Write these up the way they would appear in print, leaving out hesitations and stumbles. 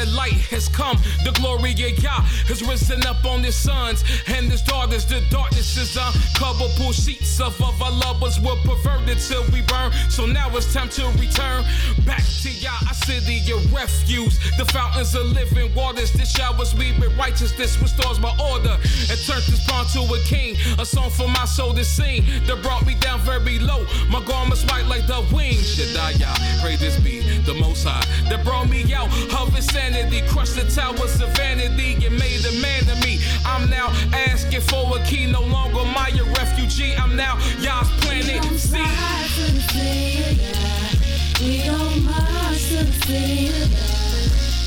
that light has come. The glory of Yah has risen up on his sons and his daughters. The darkness is uncovered. Pull sheets of our lovers were perverted till we burn. So now it's time to return back to Yah, our city of refuge. The fountains of living waters. This showers me with righteousness, restores my order, and turns this pawn to a king. A song for my soul to sing that brought me down very low. My garments white like the wings. YISH, praises be the Most High that brought me out of insanity, crushed the towers of vanity, and made a man of me. I'm now asking for a key, no longer my refugee. I'm now Yah's planet. See, we gon' march to the city.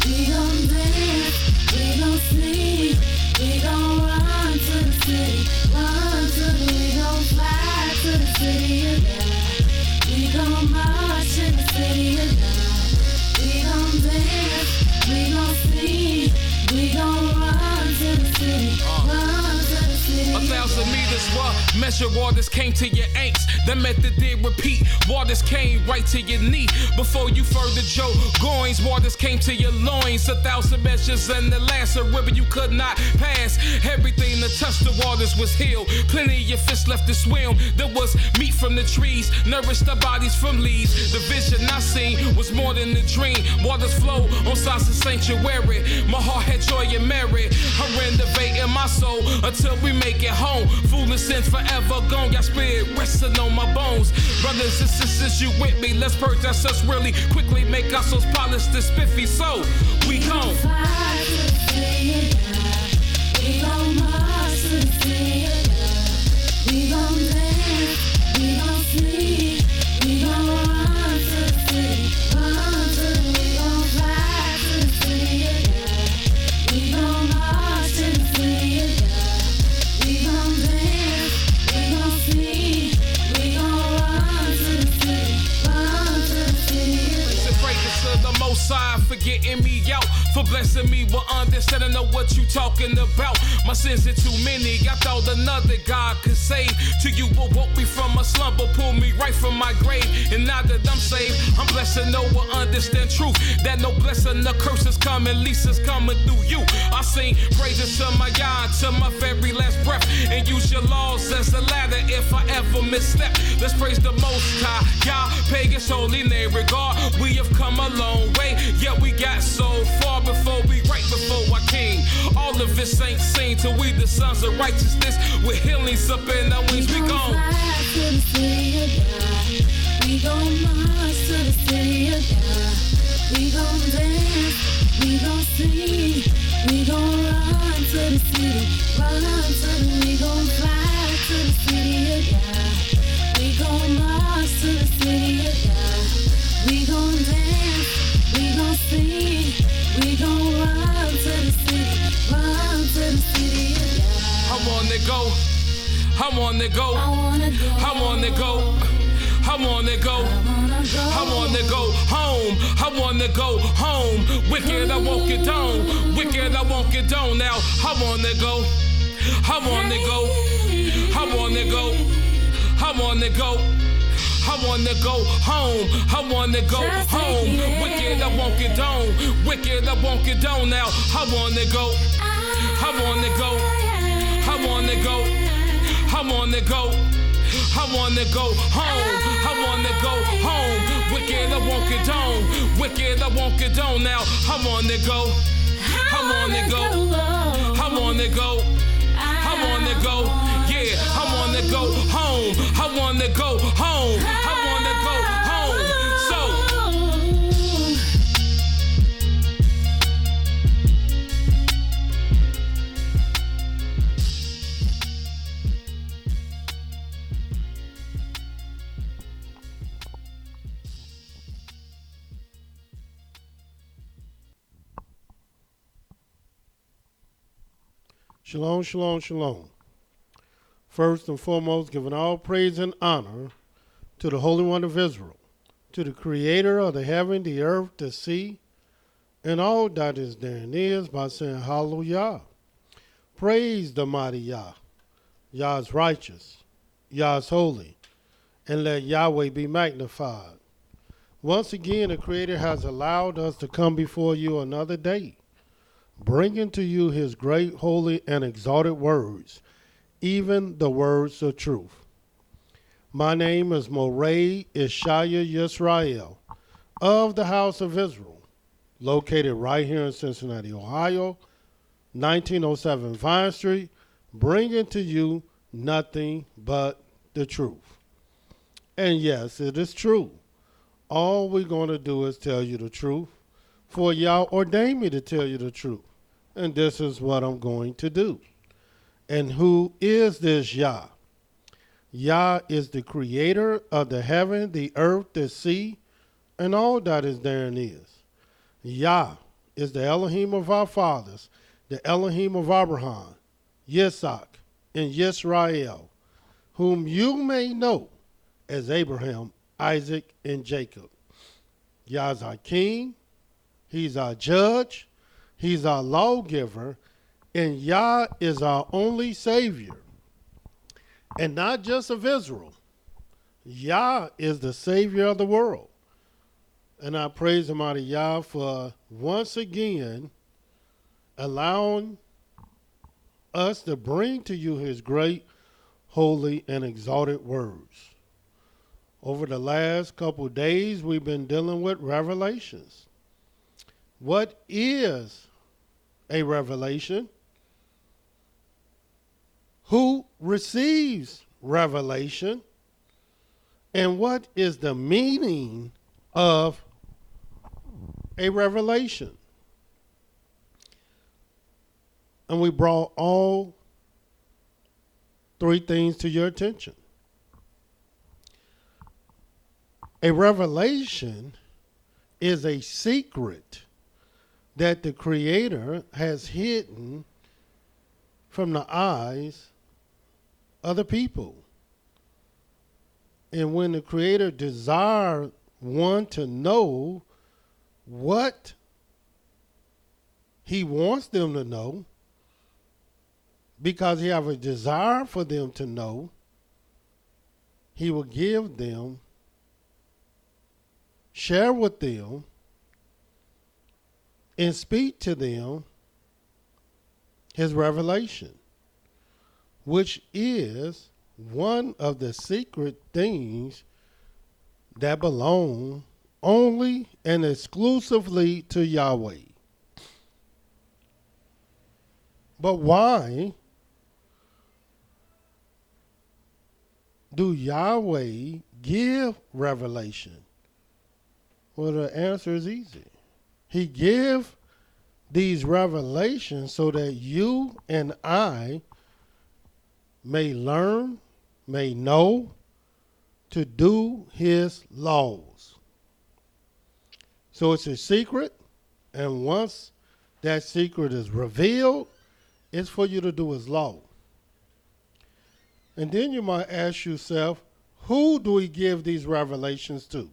We gon' dance, we gon' sing, we gon' run to the city, we gon' fly to the city. We gon' march in the city of God. We gon' dance, we gon' sing, we gon' run to the city, run to the city. 1,000 meters were measure waters came to your ankles. That method did repeat. Waters came right to your knee. Before you further Joe goings, waters came to your loins. 1,000 measures and the last a river you could not pass. Everything that touched the waters was healed. Plenty of your fish left to swim. There was meat from the trees, nourished our bodies from leaves. The vision I seen was more than a dream. Waters flow on sides of sanctuary. My heart had joy and merit. I'm renovating my soul until we make it home. Foolish sins forever gone. Got spirit resting on my bones. Brothers and sisters, you with me? Let's purge ourselves really quickly. Make our souls polished and spiffy. So we gone. We gon' march to the city. We gon' dance, we gon' sing, we gon' run to the city, we gon' fly to the city. We gon' march to the city. We gon' dance, we gon' sing, we gon' run to the city, Listen, praises to the Most High for getting me out, for blessing me with understanding know what you talking about. My sins are too many. I thought another God could save. To you will woke me from a slumber, pull me right from my grave. And now that I'm saved, I'm blessed to know or understand truth. That no blessing, the curse is coming, least is coming through you. I sing praises to my God, to my very last breath, and use your laws as a ladder if I ever misstep. Let's praise the Most High, Yah, pay His holy name. Regard, we have come a long way, yet we got so far before we right before our King. All of this ain't seen till we the sons of righteousness with healings up in our wings. We gon' fly to the city of God. We gon' march to the city of God. We gon' dance, we gon' sing, we gon' run to the city, we gon' fly to the city of God. We gon' march to the city of God. We gon' dance, we gon' sing, we gon' run to the city of God. I wanna go, I wanna go, I wanna go, I wanna go, I wanna go, I wanna go home, I wanna go home. Wicked, I won't get down, wicked, I won't get down now. I wanna go, I wanna go, I wanna go, I wanna go. I wanna go home, I wanna go home. Wicked, I won't get down, wicked, I won't get down now. I wanna go, I wanna go, I wanna go, I wanna go, I wanna go home, I wanna go home. Wicked, I won't get down, wicked, I won't get down now. I wanna go, I wanna go, I wanna go, I wanna go. Yeah, I wanna go home, I wanna go home, I wanna go home. So Shalom, shalom, shalom. First and foremost, giving all praise and honor to the Holy One of Israel, to the Creator of the heaven, the earth, the sea, and all that is therein is, by saying hallelujah. Praise the mighty Yah. Yah is righteous, Yah is holy, and let Yahweh be magnified. Once again, the Creator has allowed us to come before you another day, bringing to you his great, holy, and exalted words, even the words of truth. My name is Mowreh IshYAH YIsraEL of the House of Israel, located right here in Cincinnati, Ohio, 1907 Vine Street, bringing to you nothing but the truth. And yes, it is true. All we're going to do is tell you the truth, for Yah ordained me to tell you the truth. And this is what I'm going to do. And who is this Yah? Yah is the creator of the heaven, the earth, the sea, and all that is therein is. Yah is the Elohim of our fathers, the Elohim of Abraham, Yitzhak, and Yisrael, whom you may know as Abraham, Isaac, and Jacob. Yah is our king, he's our judge, he's our lawgiver, and Yah is our only Savior. And not just of Israel. Yah is the Savior of the world. And I praise Almighty Yah for once again allowing us to bring to you his great, holy, and exalted words. Over the last couple of days, we've been dealing with revelations. What is a revelation? Who receives revelation? And what is the meaning of a revelation? And we brought all three things to your attention. A revelation is a secret that the Creator has hidden from the eyes of the people. And when the Creator desires one to know what he wants them to know, because he has a desire for them to know, he will give them, share with them, and speak to them his revelation, which is one of the secret things that belong only and exclusively to Yahweh. But why do Yahweh give revelation? Well, the answer is easy. He gives these revelations so that you and I may learn, may know, to do his laws. So it's a secret, and once that secret is revealed, it's for you to do his law. And then you might ask yourself, who do he give these revelations to?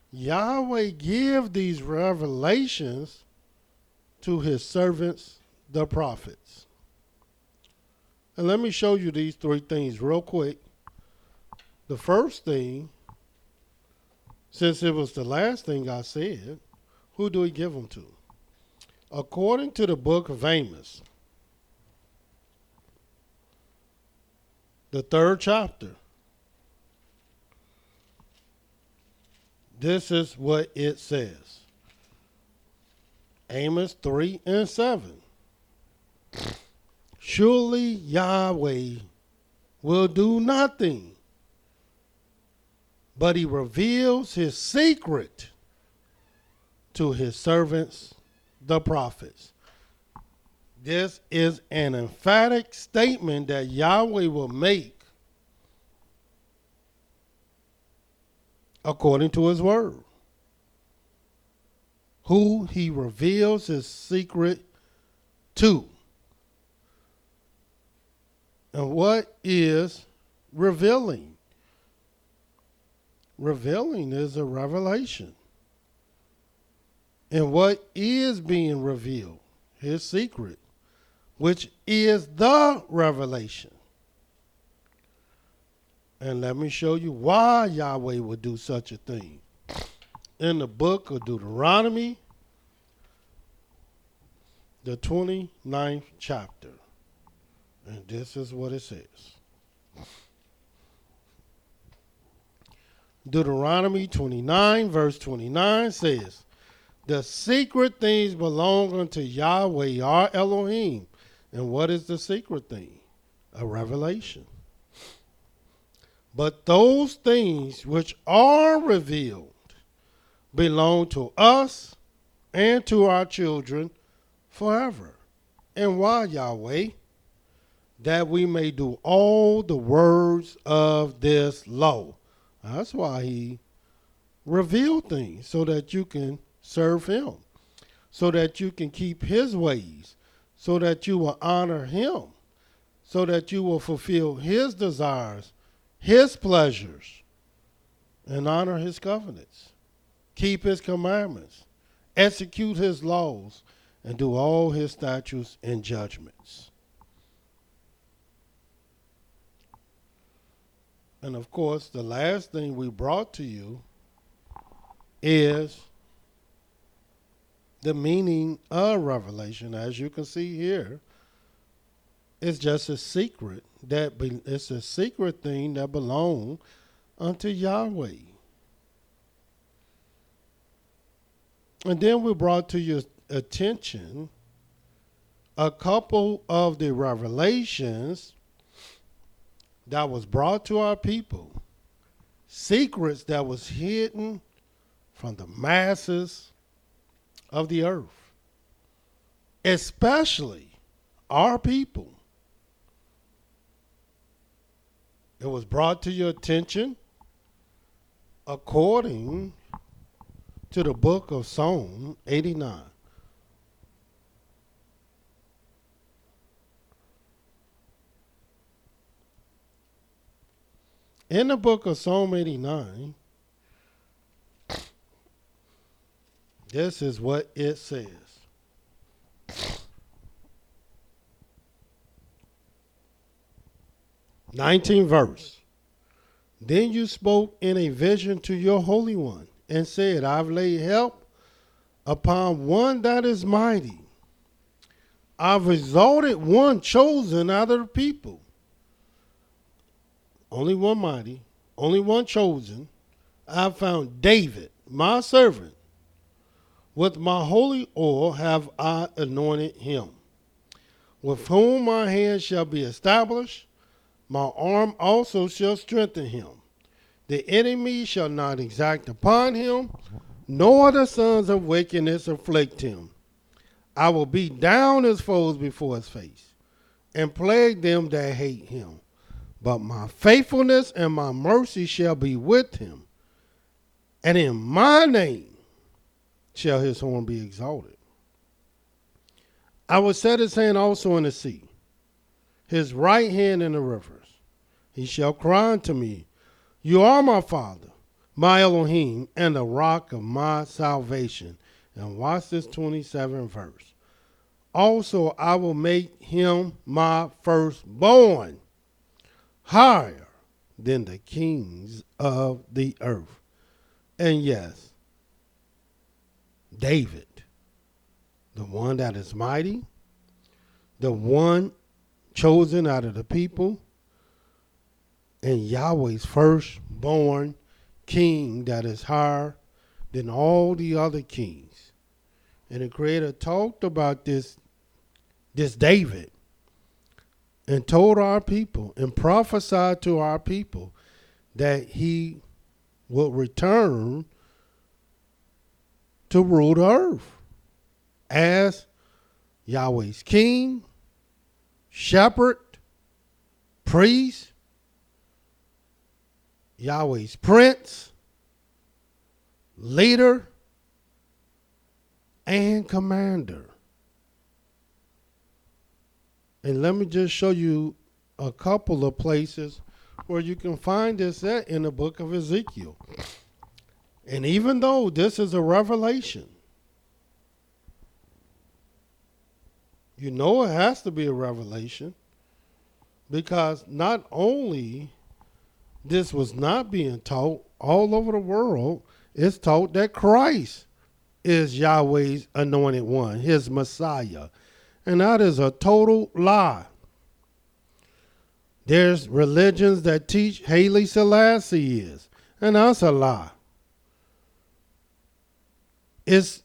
Yahweh give these revelations to his servants, the prophets. And let me show you these three things real quick. The first thing, since it was the last thing I said, who do he give them to? According to the book of Amos, the 3rd chapter, this is what it says. Amos 3 and 7. Surely Yahweh will do nothing, but he reveals his secret to his servants, the prophets. This is an emphatic statement that Yahweh will make according to his word. Who he reveals his secret to. And what is revealing? Revealing is a revelation. And what is being revealed? His secret, which is the revelation. And let me show you why Yahweh would do such a thing. in the book of Deuteronomy, the 29th chapter. And this is what it says. Deuteronomy 29, verse 29 says, the secret things belong unto Yahweh, our Elohim. And what is the secret thing? A revelation. But those things which are revealed belong to us and to our children forever. And why, Yahweh? That we may do all the words of this law. That's why he revealed things, so that you can serve him, so that you can keep his ways, so that you will honor him, so that you will fulfill his desires, his pleasures, and honor his covenants, keep his commandments, execute his laws, and do all his statutes and judgments. And of course, the last thing we brought to you is the meaning of revelation. As you can see here, it's just a secret it's a secret thing that belongs unto Yahweh. And then we brought to your attention a couple of the revelations that was brought to our people, secrets that was hidden from the masses of the earth, especially our people. It was brought to your attention according to the book of Psalm 89. In the book of Psalm 89, this is what it says. Nineteenth verse. Then you spoke in a vision to your Holy One and said, I've laid help upon one that is mighty. I've exalted one chosen out of the people. Only one mighty, only one chosen. I found David, my servant. With my holy oil have I anointed him, with whom my hand shall be established. My arm also shall strengthen him. The enemy shall not exact upon him, nor the sons of wickedness afflict him. I will beat down his foes before his face, and plague them that hate him. But my faithfulness and my mercy shall be with him, and in my name shall his horn be exalted. I will set his hand also in the sea, his right hand in the rivers. He shall cry unto me, you are my Father, my Elohim, and the rock of my salvation. And watch this 27th verse. Also I will make him my firstborn, higher than the kings of the earth. And yes, David, the one that is mighty, the one chosen out of the people, and Yahweh's firstborn king that is higher than all the other kings. And the Creator talked about this David, and told our people and prophesied to our people that he will return to rule the earth as Yahweh's king, shepherd, priest, Yahweh's prince, leader, and commander. And let me just show you a couple of places where you can find this at in the book of Ezekiel. And even though this is a revelation, you know it has to be a revelation, because not only this was not being taught all over the world, it's taught that Christ is Yahweh's anointed one, his Messiah. And that is a total lie. There's religions that teach Haile Selassie is, and that's a lie. It's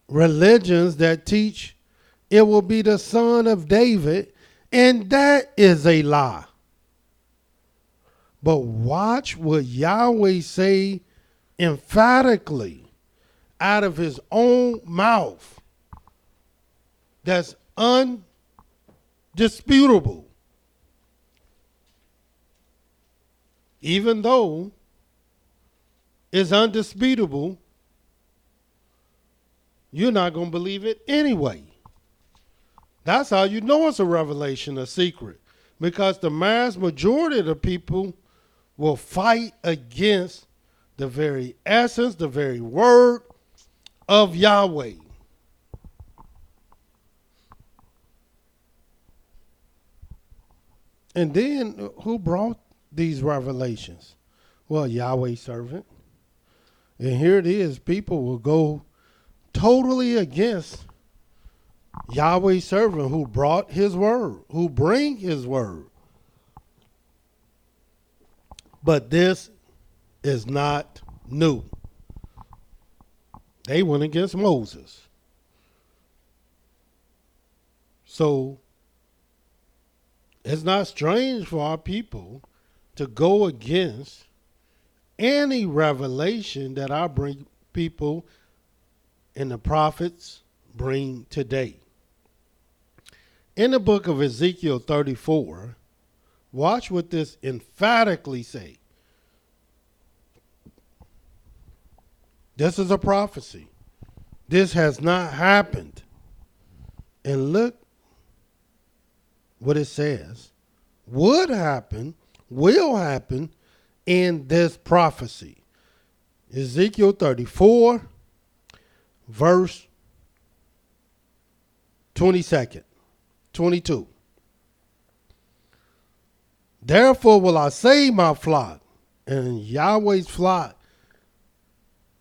religions that teach it will be the son of David, and that is a lie. But watch what Yahweh say emphatically out of his own mouth. That's undisputable. Even though it's undisputable, you're not going to believe it anyway. That's how you know it's a revelation, a secret. Because the mass majority of the people will fight against the very essence, the very word of Yahweh. And then who brought these revelations? Well, Yahweh's servant. And here it is. People will go totally against Yahweh's servant who brought his word, who bring his word. But this is not new. They went against Moses. So it's not strange for our people to go against any revelation that our people and the prophets bring today. In the book of Ezekiel 34, watch what this emphatically say. This is a prophecy. This has not happened. And look what it says. Would happen, will happen in this prophecy. Ezekiel 34, verse 22. Therefore will I save my flock, and Yahweh's flock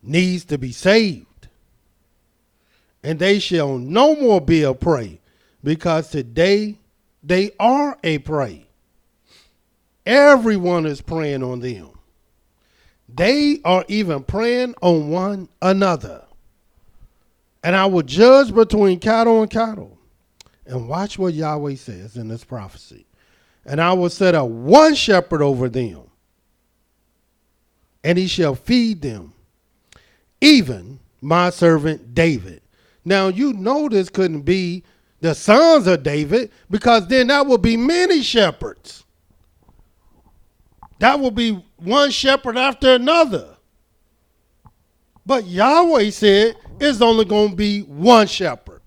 needs to be saved. And they shall no more be a prey, because today they are a prey. Everyone is preying on them. They are even preying on one another. And I will judge between cattle and cattle. And watch what Yahweh says in this prophecy. And I will set up one shepherd over them, and he shall feed them, even my servant David. Now you know this couldn't be the sons of David, because then that would be many shepherds. That would be one shepherd after another. But Yahweh said it's only going to be one shepherd.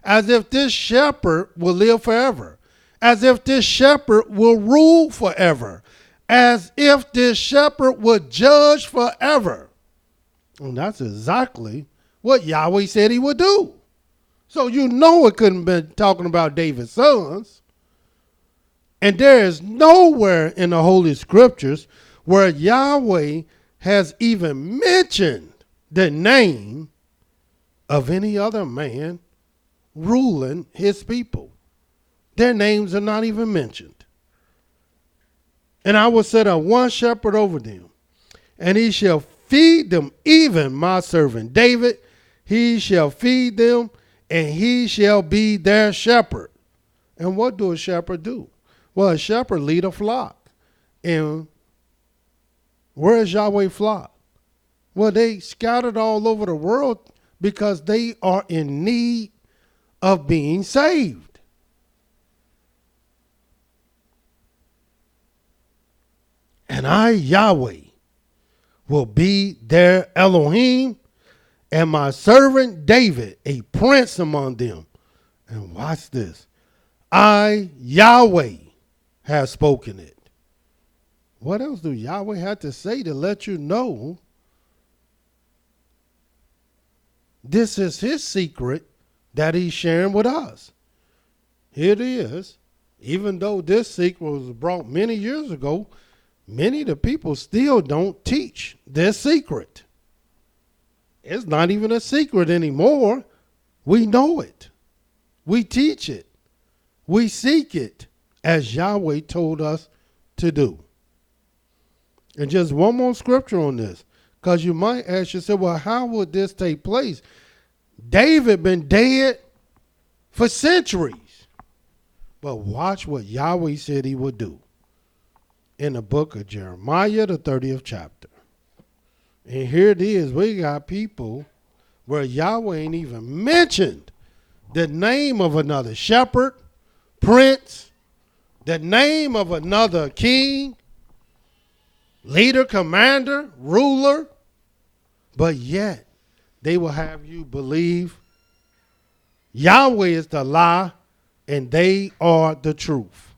As if this shepherd will live forever. As if this shepherd will rule forever. As if this shepherd would judge forever. And that's exactly what Yahweh said he would do. So you know it couldn't have been talking about David's sons. And there is nowhere in the Holy Scriptures where Yahweh has even mentioned the name of any other man ruling his people. Their names are not even mentioned. And I will set up one shepherd over them, and he shall feed them, even my servant David. He shall feed them, and he shall be their shepherd. And what do a shepherd do? Well, a shepherd lead a flock. And where is Yahweh's flock? Well, they scattered all over the world because they are in need of being saved. And I, Yahweh, will be their Elohim, and my servant David, a prince among them. And watch this. I, Yahweh, have spoken it. What else do Yahweh have to say to let you know this is his secret that he's sharing with us? Here it is. Even though this secret was brought many years ago, many of the people still don't teach this secret. It's not even a secret anymore. We know it. We teach it. We seek it as Yahweh told us to do. And just one more scripture on this, because you might ask yourself, well, how would this take place? David been dead for centuries. But watch what Yahweh said he would do in the book of Jeremiah, the 30th chapter. And here it is. We got people where Yahweh ain't even mentioned the name of another shepherd, prince, the name of another king, leader, commander, ruler. But yet they will have you believe Yahweh is the lie and they are the truth.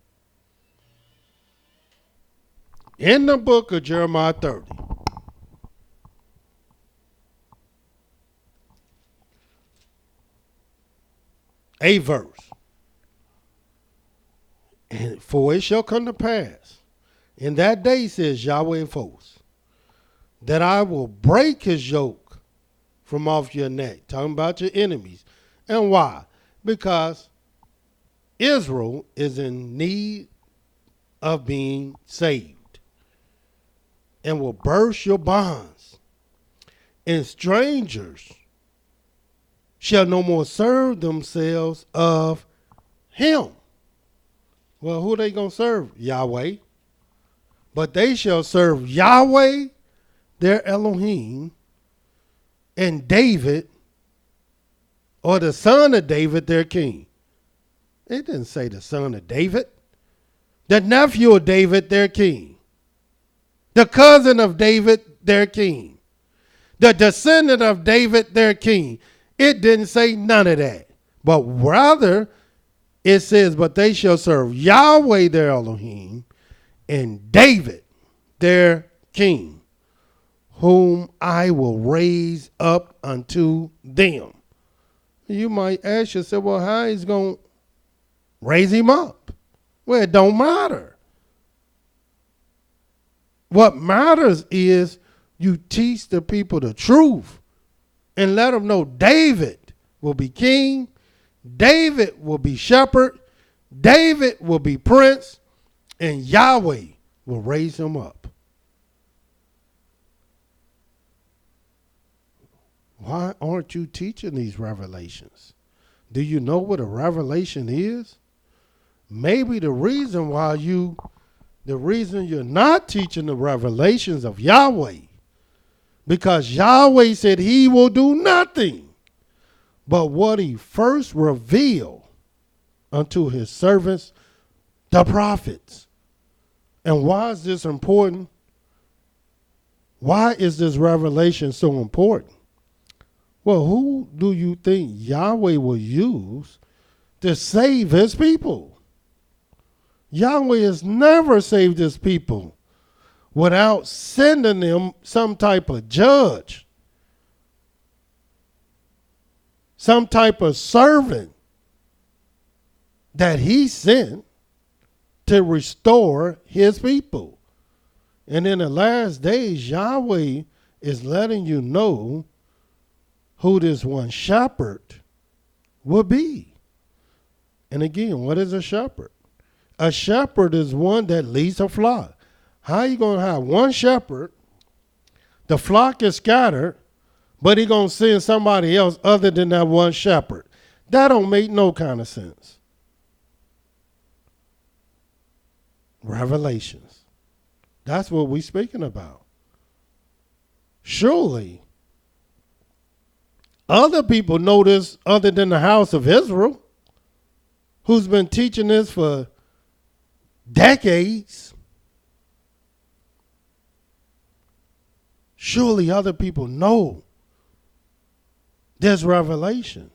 In the book of Jeremiah 30, a verse. And for it shall come to pass in that day, says Yahweh of hosts, that I will break his yoke from off your neck. Talking about your enemies. And why? Because Israel is in need of being saved and will burst your bonds. And strangers shall no more serve themselves of him. Well, who are they going to serve? Yahweh. But they shall serve Yahweh, their Elohim, and David, or the son of David, their king. It didn't say the son of David. The nephew of David, their king. The cousin of David, their king. The descendant of David, their king. It didn't say none of that. But rather, it says, but they shall serve Yahweh, their Elohim, and David, their king, whom I will raise up unto them. You might ask yourself, well, how he's going to raise him up? Well, it don't matter. What matters is you teach the people the truth and let them know David will be king, David will be shepherd, David will be prince, and Yahweh will raise him up. Why aren't you teaching these revelations? Do you know what a revelation is? Maybe the reason you're not teaching the revelations of Yahweh, because Yahweh said he will do nothing but what he first revealed unto his servants, the prophets. And why is this important? Why is this revelation so important? Well, who do you think Yahweh will use to save his people? Yahweh has never saved his people without sending them some type of judge, some type of servant that he sent to restore his people. And in the last days, Yahweh is letting you know who this one shepherd will be. And again, what is a shepherd? A shepherd is one that leads a flock. How are you going to have one shepherd, the flock is scattered, but he going to send somebody else other than that one shepherd? That don't make no kind of sense. Revelations. That's what we're speaking about. Surely, other people know this other than the house of Israel, who's been teaching this for decades. Surely other people know this revelation.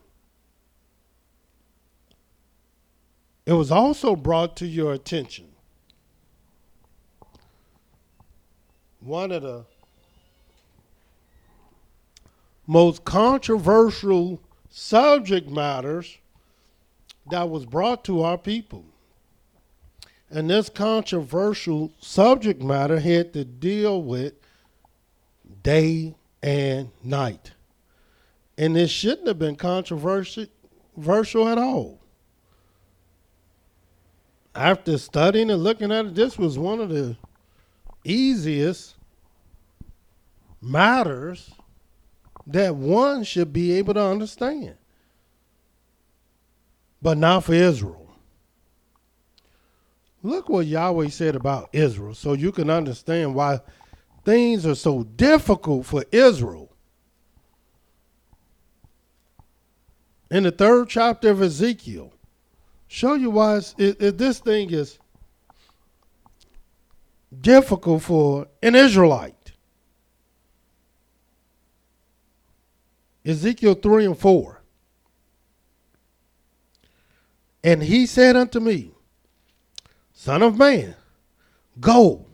It was also brought to your attention. One of the most controversial subject matters that was brought to our people. And this controversial subject matter had to deal with day and night. And it shouldn't have been controversial at all. After studying and looking at it, this was one of the easiest matters that one should be able to understand. But not for Israel. Look what Yahweh said about Israel so you can understand why things are so difficult for Israel. In the 3rd chapter of Ezekiel, show you why this thing is difficult for an Israelite. Ezekiel 3 and 4. And he said unto me, Son of man, go,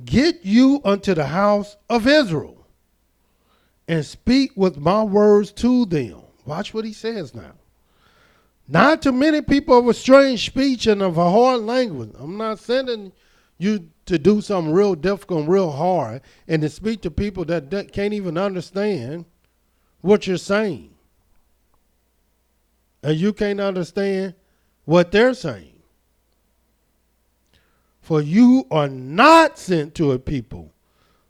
get you unto the house of Israel, and speak with my words to them. Watch what he says now. Not to many people of a strange speech and of a hard language. I'm not sending you to do something real difficult and real hard and to speak to people that can't even understand what you're saying. And you can't understand what they're saying. For you are not sent to a people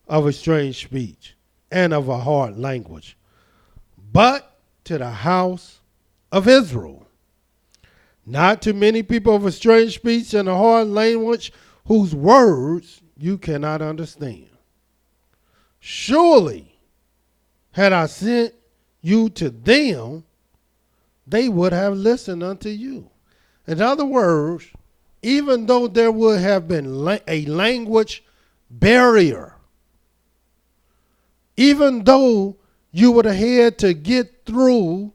of a strange speech and of a hard language, but to the house of Israel. Not to many people of a strange speech and a hard language whose words you cannot understand. Surely, had I sent you to them, they would have listened unto you. In other words, even though there would have been a language barrier, even though you would have had to get through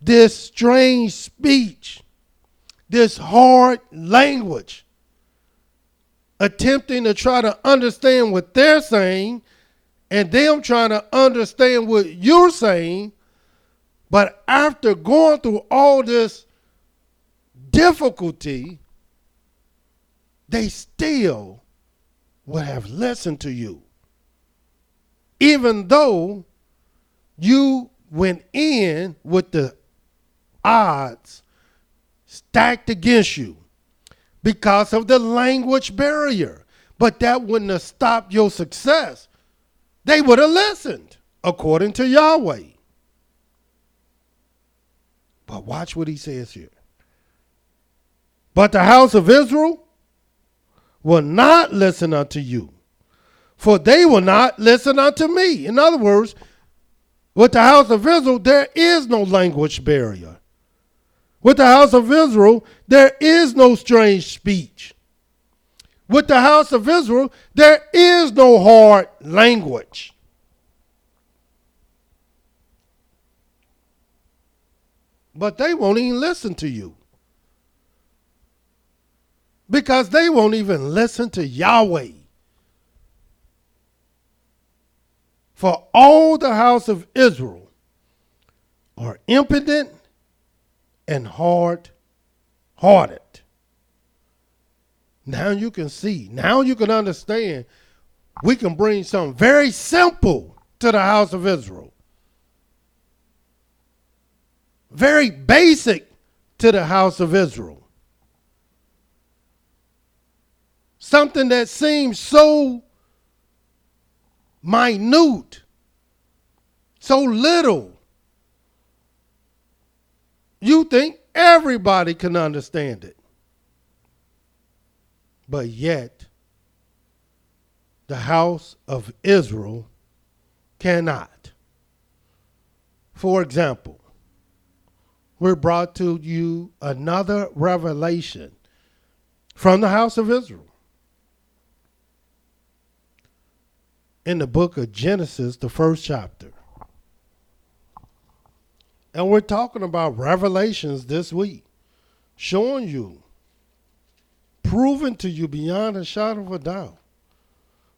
this strange speech, this hard language, attempting to try to understand what they're saying and them trying to understand what you're saying, but after going through all this difficulty, they still would have listened to you. Even though you went in with the odds stacked against you because of the language barrier. But that wouldn't have stopped your success. They would have listened, according to Yahweh. But watch what he says here. But the house of Israel will not listen unto you, for they will not listen unto me. In other words, with the house of Israel, there is no language barrier. With the house of Israel, there is no strange speech. With the house of Israel, there is no hard language. But they won't even listen to you. Because they won't even listen to Yahweh. For all the house of Israel are impudent and hard-hearted. Now you can see, now you can understand, we can bring something very simple to the house of Israel. Very basic to the house of Israel. Something that seems so minute, so little. You think everybody can understand it. But yet, the house of Israel cannot. For example, we're brought to you another revelation from the house of Israel. In the book of Genesis, the 1st chapter. And we're talking about revelations this week, showing you, proving to you beyond a shadow of a doubt,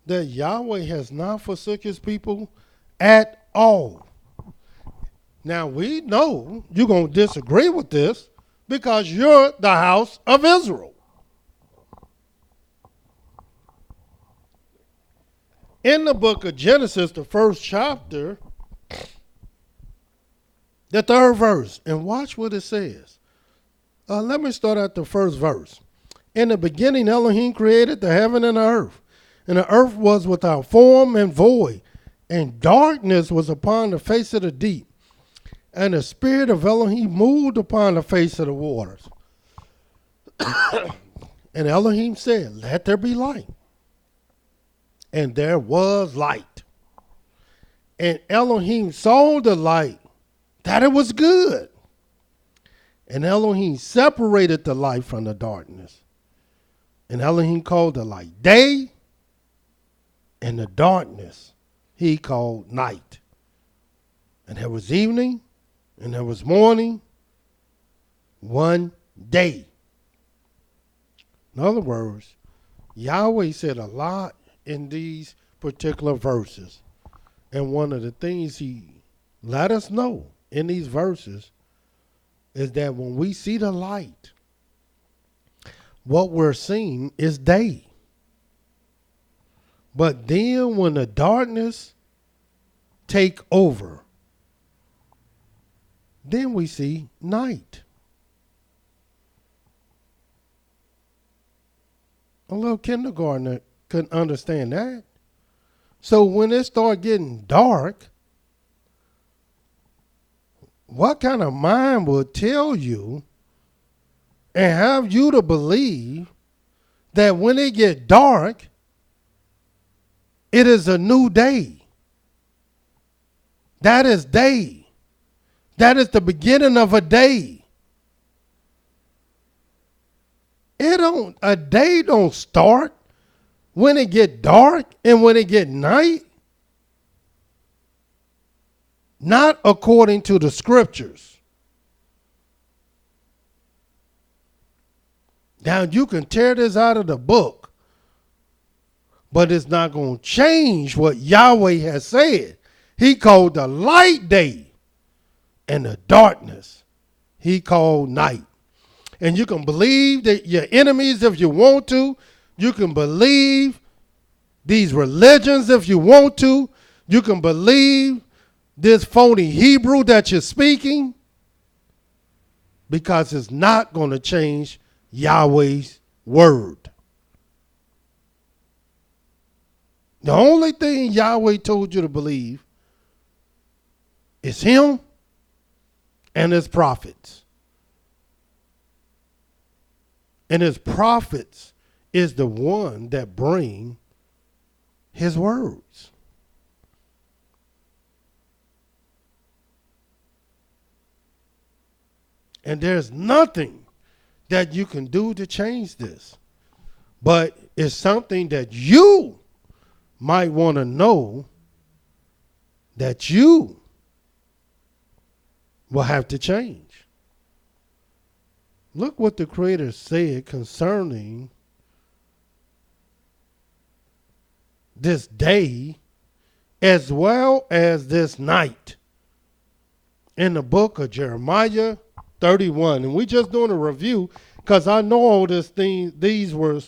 that Yahweh has not forsaken his people at all. Now, we know you're going to disagree with this because you're the house of Israel. In the book of Genesis, the first chapter, the third verse, and watch what it says. Let me start at the first verse. In the beginning, Elohim created the heaven and the earth. And the earth was without form and void, and darkness was upon the face of the deep. And the spirit of Elohim moved upon the face of the waters. And Elohim said, let there be light. And there was light. And Elohim saw the light, that it was good. And Elohim separated the light from the darkness. And Elohim called the light day, and the darkness he called night. And there was evening, and there was morning, one day. In other words, Yahweh said a lot in these particular verses. And one of the things he let us know in these verses is that when we see the light, what we're seeing is day. But then when the darkness take over, then we see night. A little kindergartner couldn't understand that. So when it started getting dark, what kind of mind would tell you and have you to believe that when it get dark, it is a new day? That is day. That is the beginning of a day. A day don't start when it get dark and when it get night. Not according to the scriptures. Now you can tear this out of the book, but it's not going to change what Yahweh has said. He called the light day, and the darkness he called night. And you can believe that your enemies if you want to. You can believe these religions if you want to. You can believe this phony Hebrew that you're speaking, because it's not going to change Yahweh's word. The only thing Yahweh told you to believe is him and his prophets. And his prophets is the one that bring his words. And there's nothing that you can do to change this. But it's something that you might want to know that you will have to change. Look what the Creator said concerning this day as well as this night in the book of Jeremiah 31. And we're just doing a review because I know all these were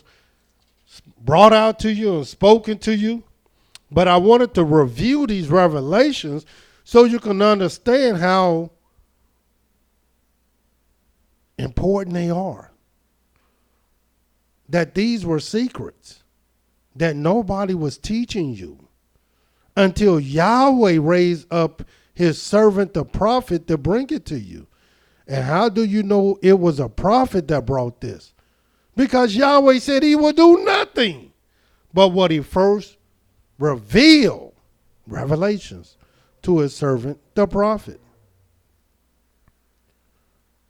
brought out to you and spoken to you. But I wanted to review these revelations so you can understand how important they are. That these were secrets that nobody was teaching you until Yahweh raised up his servant, the prophet, to bring it to you. And how do you know it was a prophet that brought this? Because Yahweh said he would do nothing but what he first revealed, revelations, to his servant, the prophet.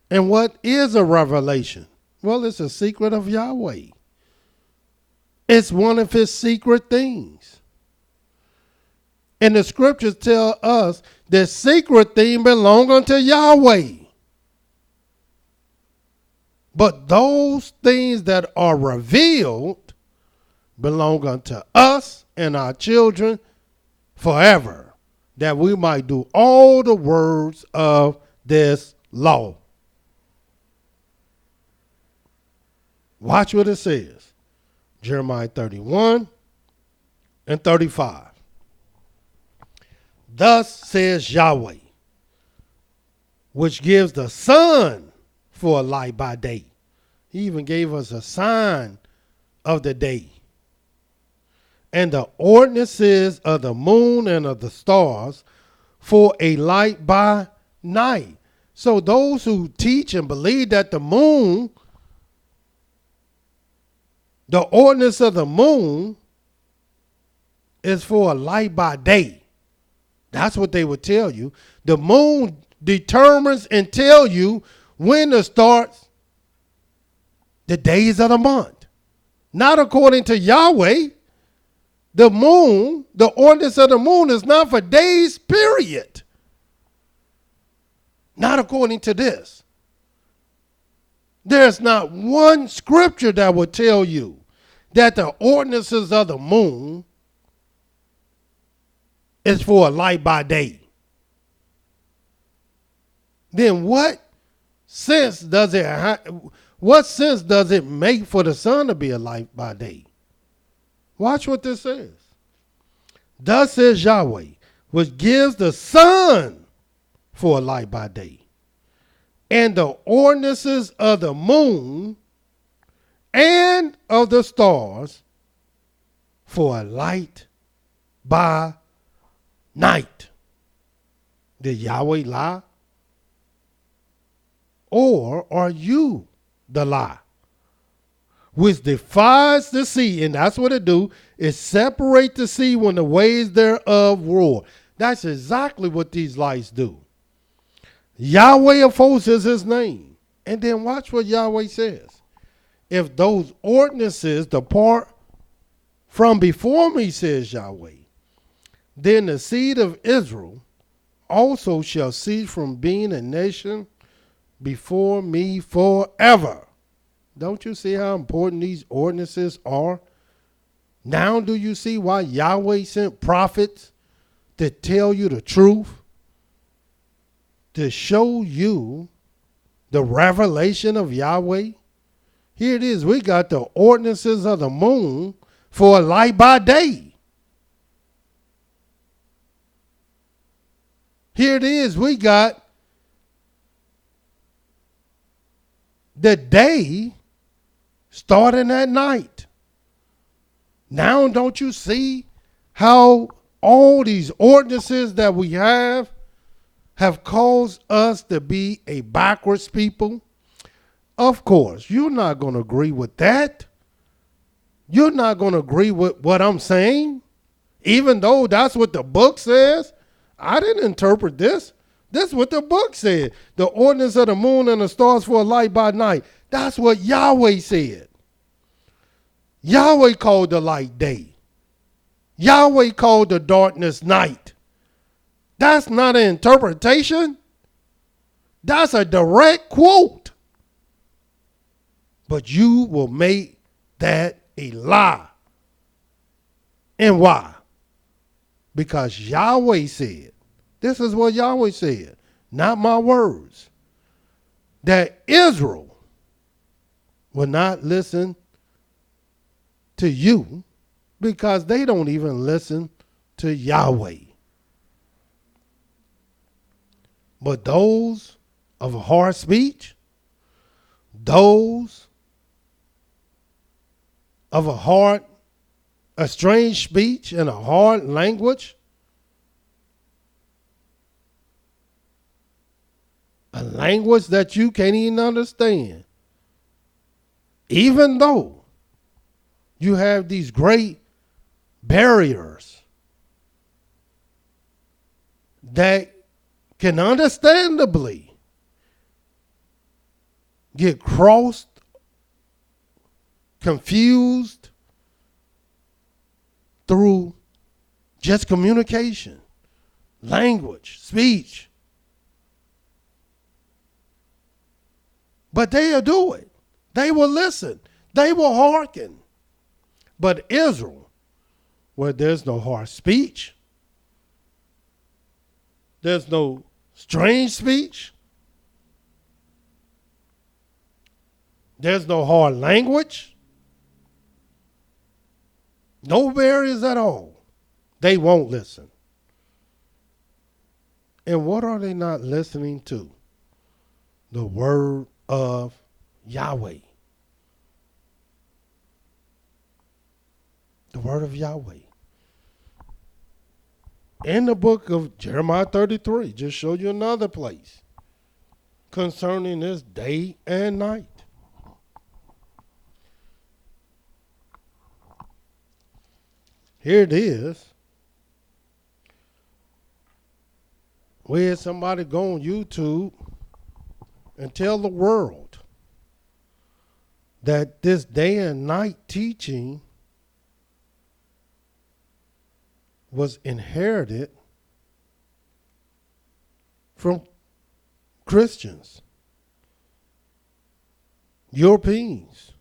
And what is a revelation? Well, it's a secret of Yahweh. It's one of his secret things. And the scriptures tell us the secret thing belongs unto Yahweh. But those things that are revealed belong unto us and our children forever, that we might do all the words of this law. Watch what it says. Jeremiah 31 and 35. Thus says Yahweh, which gives the sun for a light by day. He even gave us a sign of the day. And the ordinances of the moon and of the stars for a light by night. So those who teach and believe that the moon, the ordinance of the moon is for a light by day. That's what they would tell you. The moon determines and tell you when to start the days of the month. Not according to Yahweh. The moon, the ordinance of the moon is not for days, period. Not according to this. There's not one scripture that would tell you that the ordinances of the moon is for a light by day. Then what sense does it make for the sun to be a light by day? Watch what this says. Thus says Yahweh, which gives the sun for a light by day, and the ordinances of the moon and of the stars for a light by night. Did Yahweh lie? Or are you the lie? Which divides the sea, and that's what it do, is separate the sea when the waves thereof roar. That's exactly what these lights do. Yahweh of hosts is his name. And then watch what Yahweh says. If those ordinances depart from before me, says Yahweh, then the seed of Israel also shall cease from being a nation before me forever. Don't you see how important these ordinances are? Now do you see why Yahweh sent prophets to tell you the truth? To show you the revelation of Yahweh? Here it is. We got the ordinances of the moon for a light by day. Here it is. We got the day starting at night. Now don't you see how all these ordinances that we have caused us to be a backwards people? Of course, you're not going to agree with that. You're not going to agree with what I'm saying, even though that's what the book says. I didn't interpret this. This is what the book said. The ordinance of the moon and the stars for a light by night. That's what Yahweh said. Yahweh called the light day. Yahweh called the darkness night. That's not an interpretation. That's a direct quote. But you will make that a lie. And why? Because Yahweh said, this is what Yahweh said, not my words, that Israel will not listen to you because they don't even listen to Yahweh. But those of a hard speech, those of a strange speech and a hard language, a language that you can't even understand, even though you have these great barriers that can understandably get crossed, confused through just communication, language, speech. But they'll do it. They will listen. They will hearken. But Israel, where there's no harsh speech, there's no strange speech, there's no hard language, no barriers at all. They won't listen. And what are they not listening to? The word of Yahweh. The word of Yahweh. In the book of Jeremiah 33, just show you another place concerning this day and night. Here it is. We had somebody go on YouTube and tell the world that this day and night teaching was inherited from Christians, Europeans.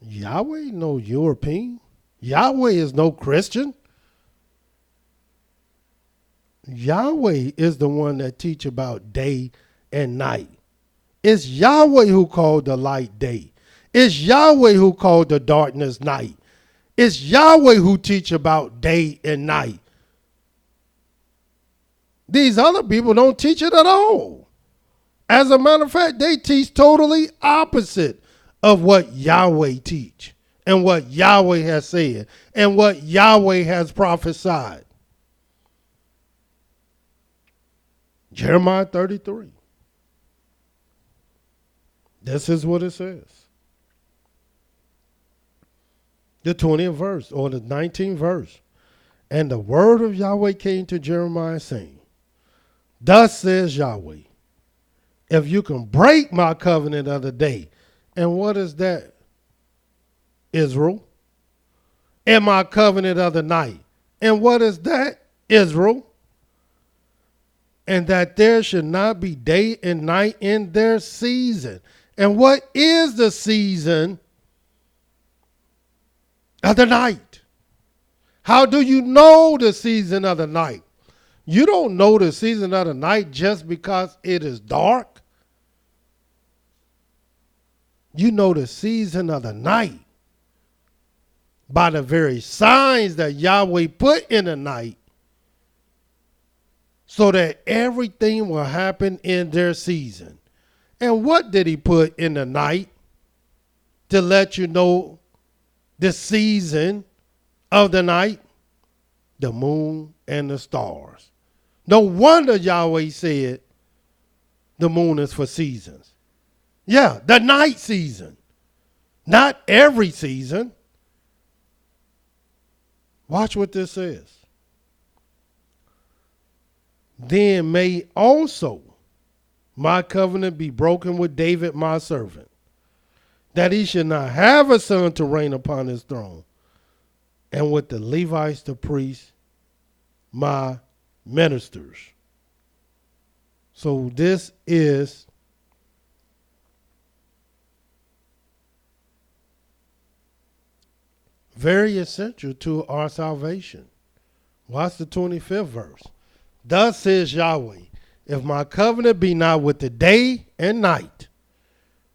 Yahweh ain't no European. Yahweh is no Christian. Yahweh is the one that teach about day and night. It's Yahweh who called the light day. It's Yahweh who called the darkness night. It's Yahweh who teach about day and night. These other people don't teach it at all. As a matter of fact, they teach totally opposite of what Yahweh teach and what Yahweh has said and what Yahweh has prophesied. Jeremiah 33. This is what it says. The 20th verse or the 19th verse. And the word of Yahweh came to Jeremiah saying, thus says Yahweh, if you can break my covenant of the day. And what is that, Israel? And my covenant of the night. And what is that, Israel? And that there should not be day and night in their season. And what is the season of the night? How do you know the season of the night? You don't know the season of the night just because it is dark. You know the season of the night by the very signs that Yahweh put in the night so that everything will happen in their season. And what did he put in the night to let you know the season of the night? The moon and the stars. No wonder Yahweh said the moon is for seasons. Yeah, the night season. Not every season. Watch what this says. Then may also my covenant be broken with David my servant, that he should not have a son to reign upon his throne, and with the Levites the priests, my ministers. So this is very essential to our salvation. Watch the 25th verse. Thus says Yahweh, if my covenant be not with the day and night,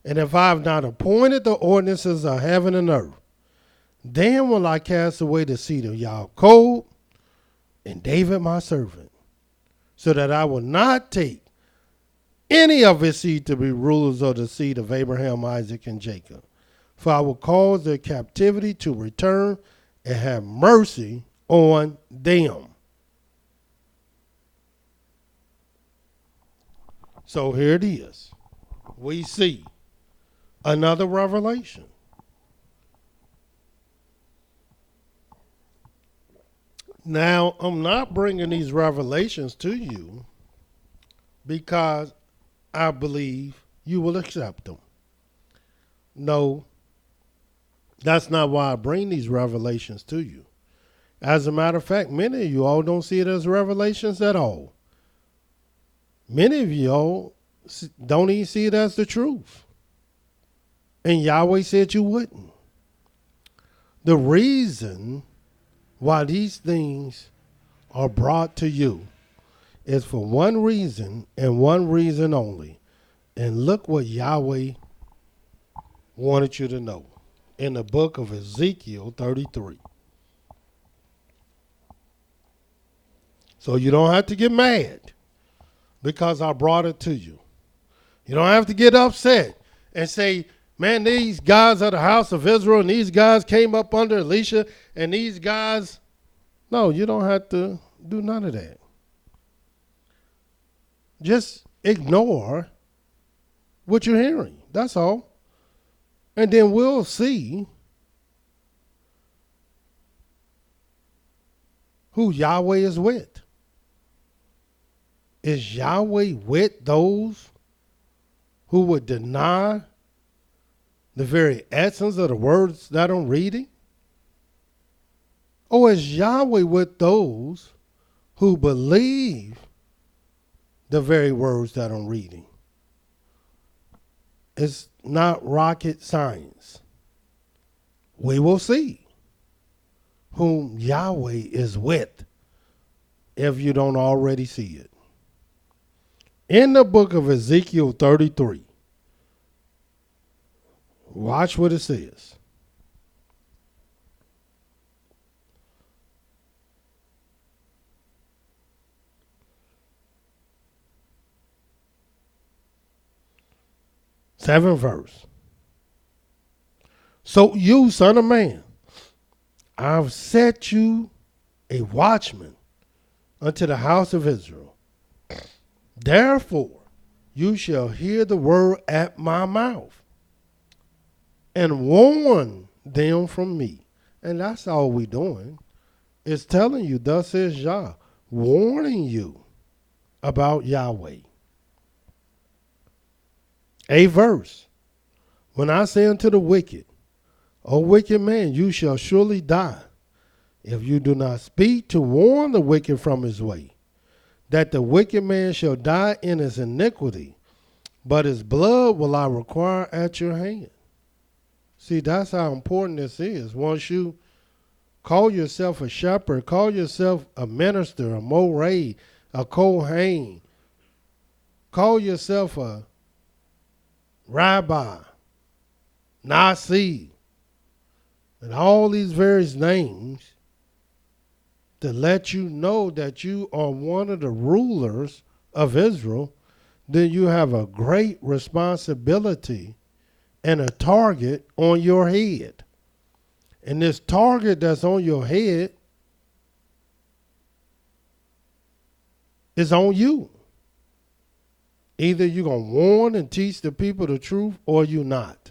and if I have not appointed the ordinances of heaven and earth, then will I cast away the seed of Yaakov and David my servant, so that I will not take any of his seed to be rulers of the seed of Abraham, Isaac, and Jacob. For I will cause their captivity to return and have mercy on them. So here it is. We see another revelation. Now, I'm not bringing these revelations to you because I believe you will accept them. No, that's not why I bring these revelations to you. As a matter of fact, many of you all don't see it as revelations at all. Many of you all don't even see it as the truth. And Yahweh said you wouldn't. The reason why these things are brought to you is for one reason and one reason only. And look what Yahweh wanted you to know in the book of Ezekiel 33. So you don't have to get mad because I brought it to you. You don't have to get upset and say, man, these guys are the house of Israel and these guys came up under Elisha and these guys. No, you don't have to do none of that. Just ignore what you're hearing. That's all. And then we'll see who Yahweh is with. Is Yahweh with those who would deny the very essence of the words that I'm reading? Or is Yahweh with those who believe the very words that I'm reading? It's not rocket science. We will see whom Yahweh is with if you don't already see it. In the book of Ezekiel 33, watch what it says. Seventh verse. So you, son of man, I've set you a watchman unto the house of Israel. Therefore, you shall hear the word at my mouth and warn them from me. And that's all we're doing. It's telling you, thus says Yah, warning you about Yahweh. A verse. When I say unto the wicked, O wicked man, you shall surely die, if you do not speak to warn the wicked from his way, that the wicked man shall die in his iniquity, but his blood will I require at your hand. See, that's how important this is. Once you call yourself a shepherd, call yourself a minister, a Mowreh, a Kohen, call yourself a rabbi, Nasi, and all these various names to let you know that you are one of the rulers of Israel, then you have a great responsibility and a target on your head. And this target that's on your head is on you. Either you're going to warn and teach the people the truth or you're not.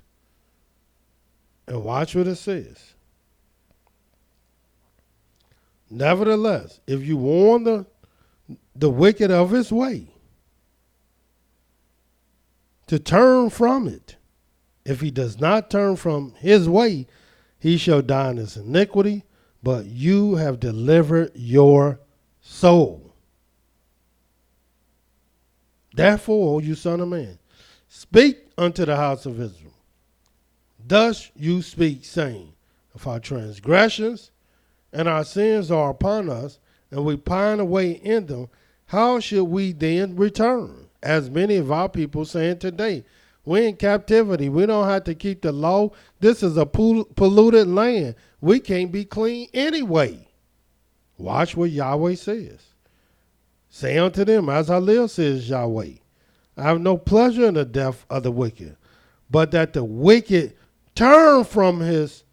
And watch what it says. Nevertheless, if you warn the wicked of his way, to turn from it, if he does not turn from his way, he shall die in his iniquity, but you have delivered your soul. Therefore, O you son of man, speak unto the house of Israel. Thus you speak, saying, if our transgressions and our sins are upon us, and we pine away in them, how should we then return? As many of our people saying today, we're in captivity. We don't have to keep the law. This is a polluted land. We can't be clean anyway. Watch what Yahweh says. Say unto them, as I live, says Yahweh, I have no pleasure in the death of the wicked, but that the wicked turn from his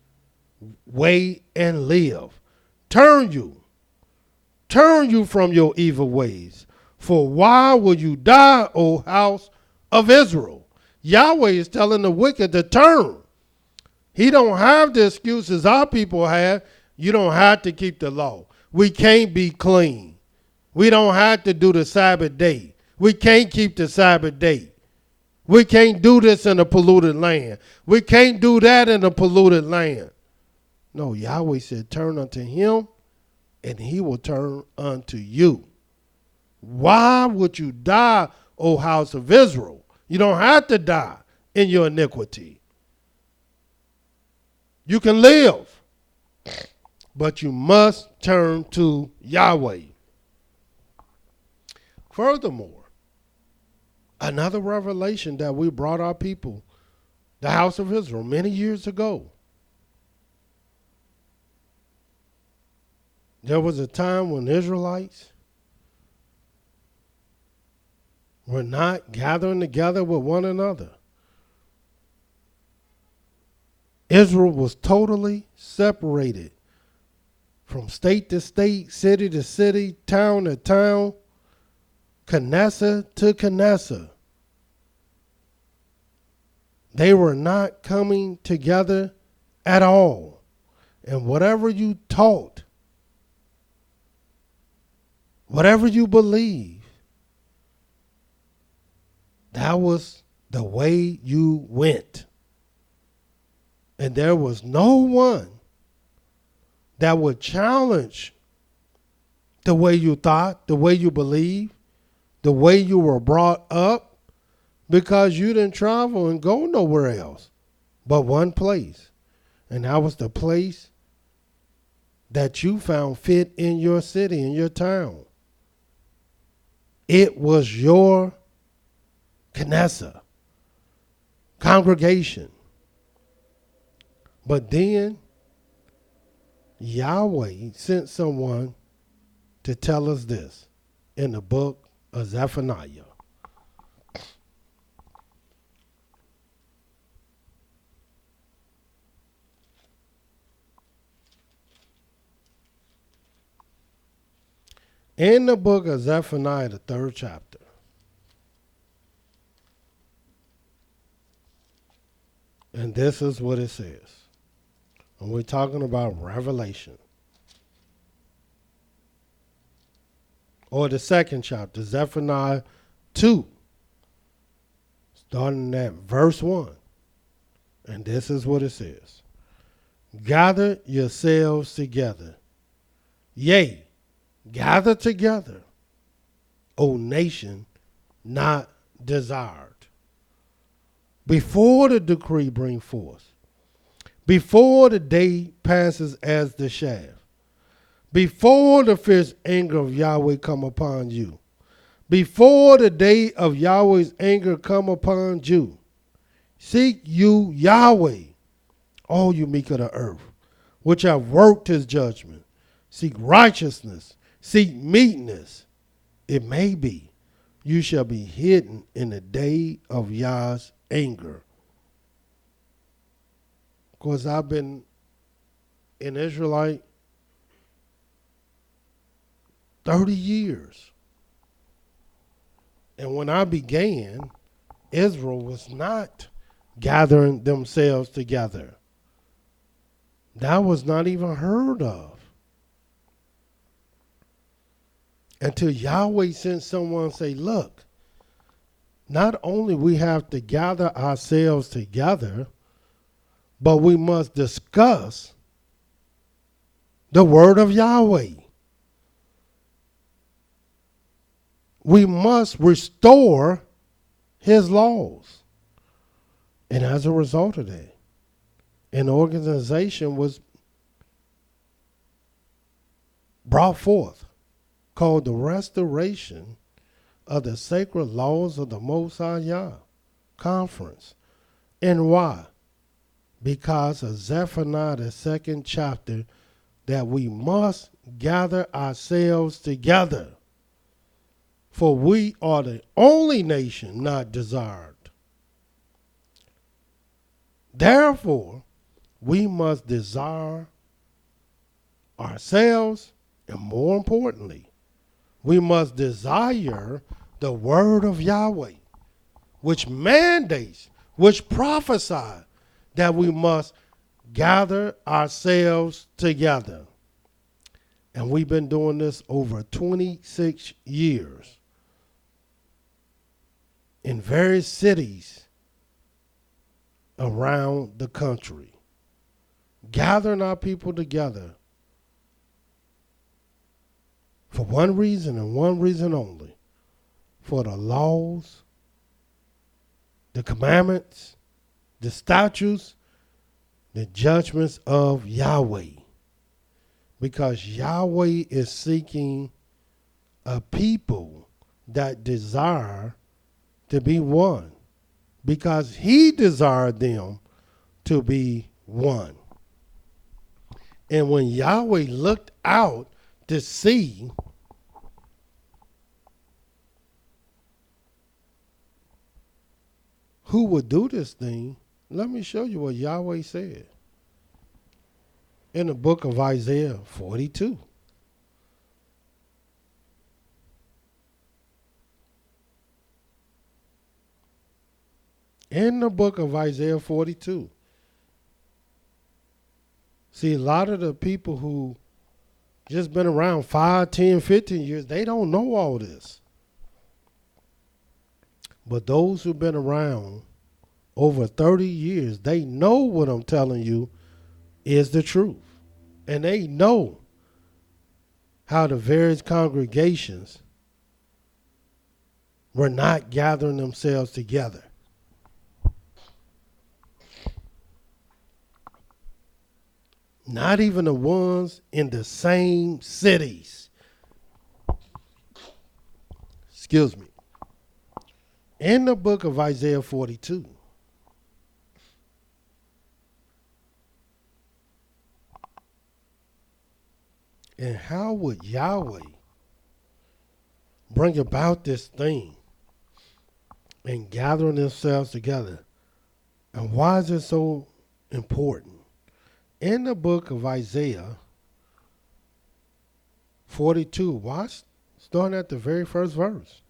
way and live. Turn you from your evil ways. For why will you die, O house of Israel? Yahweh is telling the wicked to turn. He don't have the excuses our people have. You don't have to keep the law. We can't be clean. We don't have to do the Sabbath day. We can't keep the Sabbath day. We can't do this in a polluted land. We can't do that in a polluted land. No, Yahweh said, turn unto him, and he will turn unto you. Why would you die, O house of Israel? You don't have to die in your iniquity. You can live, but you must turn to Yahweh. Furthermore, another revelation that we brought our people, the house of Israel, many years ago. There was a time when Israelites were not gathering together with one another. Israel was totally separated from state to state, city to city, town to town, Knesset to Knesset. They were not coming together at all. And whatever you taught, whatever you believed, that was the way you went. And there was no one that would challenge the way you thought, the way you believed, the way you were brought up, because you didn't travel and go nowhere else but one place. And that was the place that you found fit in your city, in your town. It was your Knesset, congregation. But then Yahweh sent someone to tell us this in the book of Zephaniah. In the book of Zephaniah, the 3rd chapter, and this is what it says. And we're talking about Revelation. Or the 2nd chapter, Zephaniah 2, starting at verse 1. And this is what it says. Gather yourselves together. Yea, gather together, O nation not desired. Before the decree bring forth, before the day passes as the shaft, before the fierce anger of Yahweh come upon you, before the day of Yahweh's anger come upon you, seek you Yahweh, all you meek of the earth, which have worked his judgment. Seek righteousness, seek meekness. It may be you shall be hidden in the day of Yah's anger. Of course, I've been an Israelite 30 years. And when I began, Israel was not gathering themselves together. That was not even heard of. Until Yahweh sent someone and say, look, not only we have to gather ourselves together, but we must discuss the word of Yahweh. We must restore his laws. And as a result of that, an organization was brought forth called the Restoration of the Sacred Laws of the Most High Yah Conference. And why? Because of Zephaniah, the 2nd chapter, that we must gather ourselves together. For we are the only nation not desired. Therefore, we must desire ourselves, and more importantly, we must desire the word of Yahweh, which mandates, which prophesies that we must gather ourselves together. And we've been doing this over 26 years in various cities around the country, gathering our people together for one reason and one reason only, for the laws, the commandments, the statutes, the judgments of Yahweh. Because Yahweh is seeking a people that desire to be one. Because he desired them to be one. And when Yahweh looked out to see who would do this thing, let me show you what Yahweh said in the book of Isaiah 42. In the book of Isaiah 42. See, a lot of the people who just been around 5, 10, 15 years, they don't know all this. But those who've been around over 30 years, they know what I'm telling you is the truth. And they know how the various congregations were not gathering themselves together. Not even the ones in the same cities. Excuse me. In the book of Isaiah 42. And how would Yahweh bring about this thing and gathering themselves together? And why is it so important? In the book of Isaiah 42, watch, starting at the very first verse.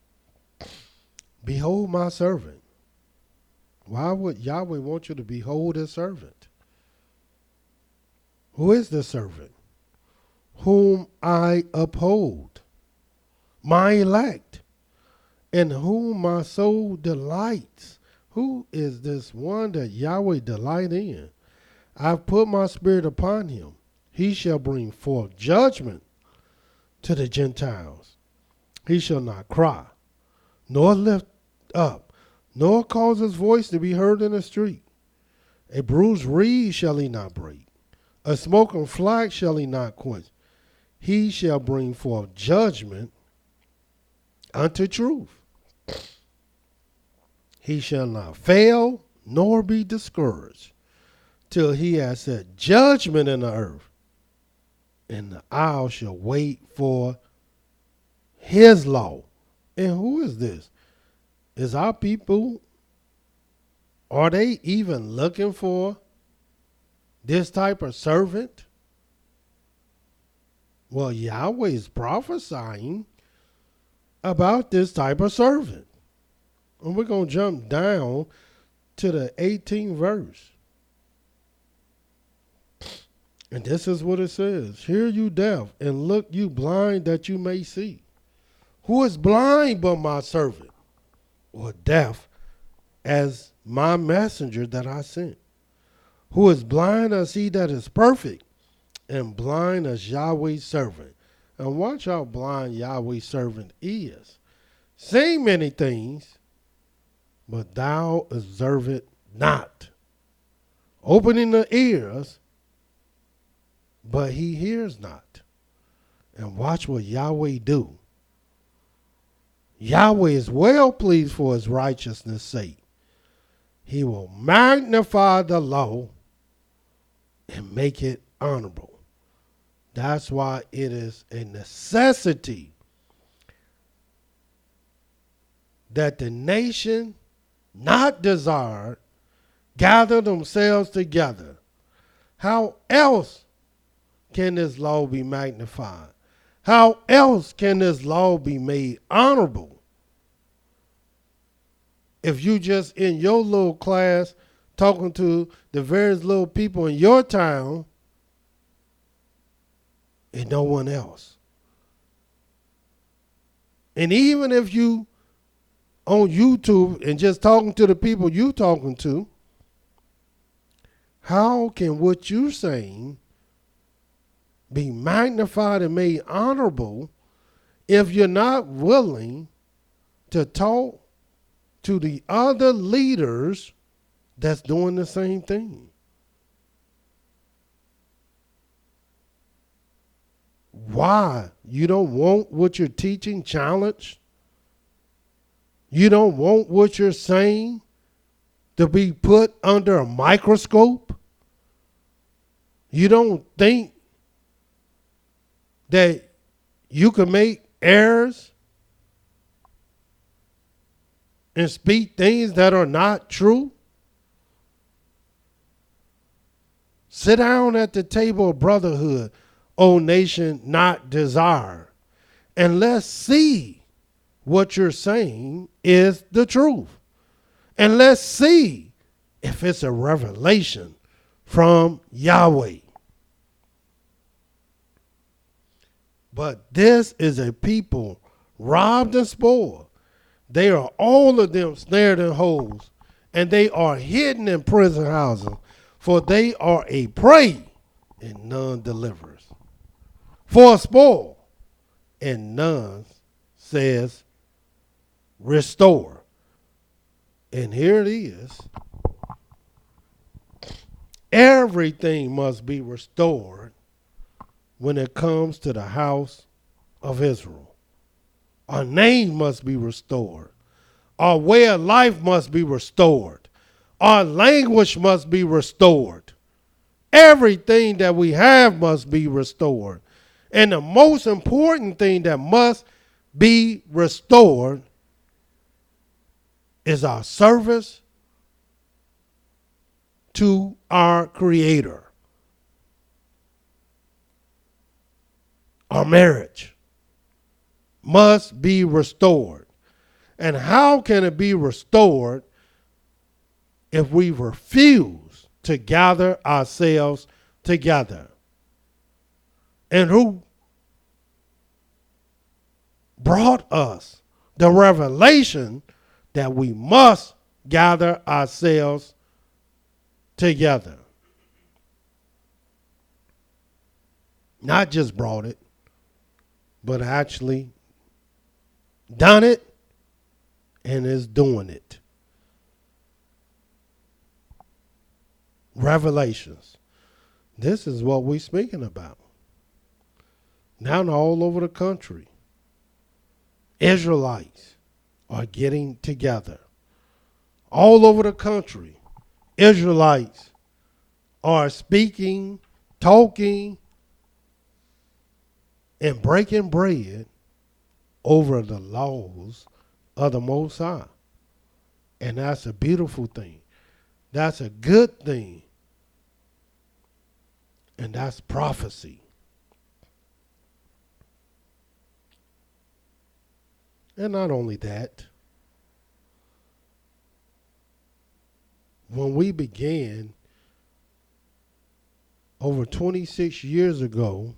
Behold my servant. Why would Yahweh want you to behold his servant? Who is the servant? Whom I uphold, my elect, in whom my soul delights. Who is this one that Yahweh delight in? I've put my spirit upon him. He shall bring forth judgment to the Gentiles. He shall not cry, nor lift up, nor cause his voice to be heard in the street. A bruised reed shall he not break. A smoking flax shall he not quench. He shall bring forth judgment unto truth. He shall not fail, nor be discouraged, till he has set judgment in the earth, and the isle shall wait for his law. And who is this? Is our people, are they even looking for this type of servant? Well, Yahweh is prophesying about this type of servant. And we're going to jump down to the 18th verse. And this is what it says. Hear you deaf, and look you blind, that you may see. Who is blind but my servant, or deaf as my messenger that I sent? Who is blind as he that is perfect, and blind as Yahweh's servant? And watch how blind Yahweh's servant is. Saying many things, but thou observe it not. Opening the ears, but he hears not. And watch what Yahweh do. Yahweh is well pleased for his righteousness' sake. He will magnify the law and make it honorable. That's why it is a necessity that the nation not desired gather themselves together. How else can this law be magnified? How else can this law be made honorable? If you just in your little class talking to the various little people in your town and no one else. And even if you on YouTube and just talking to the people you talking to, how can what you're saying be magnified and made honorable if you're not willing to talk to the other leaders that's doing the same thing? Why? You don't want what you're teaching challenged? You don't want what you're saying to be put under a microscope? You don't think that you can make errors and speak things that are not true? Sit down at the table of brotherhood, O nation not desired, and let's see what you're saying is the truth. And let's see if it's a revelation from Yahweh. But this is a people robbed and spoiled. They are all of them snared in holes, and they are hidden in prison houses, for they are a prey, and none delivers. For a spoil, and none says restore. And here it is. Everything must be restored when it comes to the house of Israel. Our name must be restored. Our way of life must be restored. Our language must be restored. Everything that we have must be restored. And the most important thing that must be restored is our service to our Creator. Our marriage must be restored. And how can it be restored if we refuse to gather ourselves together? And who brought us the revelation that we must gather ourselves together? Not just brought it, but actually done it and is doing it. Revelations. This is what we're speaking about. Now all over the country, Israelites are getting together. All over the country, Israelites are speaking, talking, and breaking bread over the laws of the Most High. And that's a beautiful thing. That's a good thing. And that's prophecy. And not only that, when we began over 26 years ago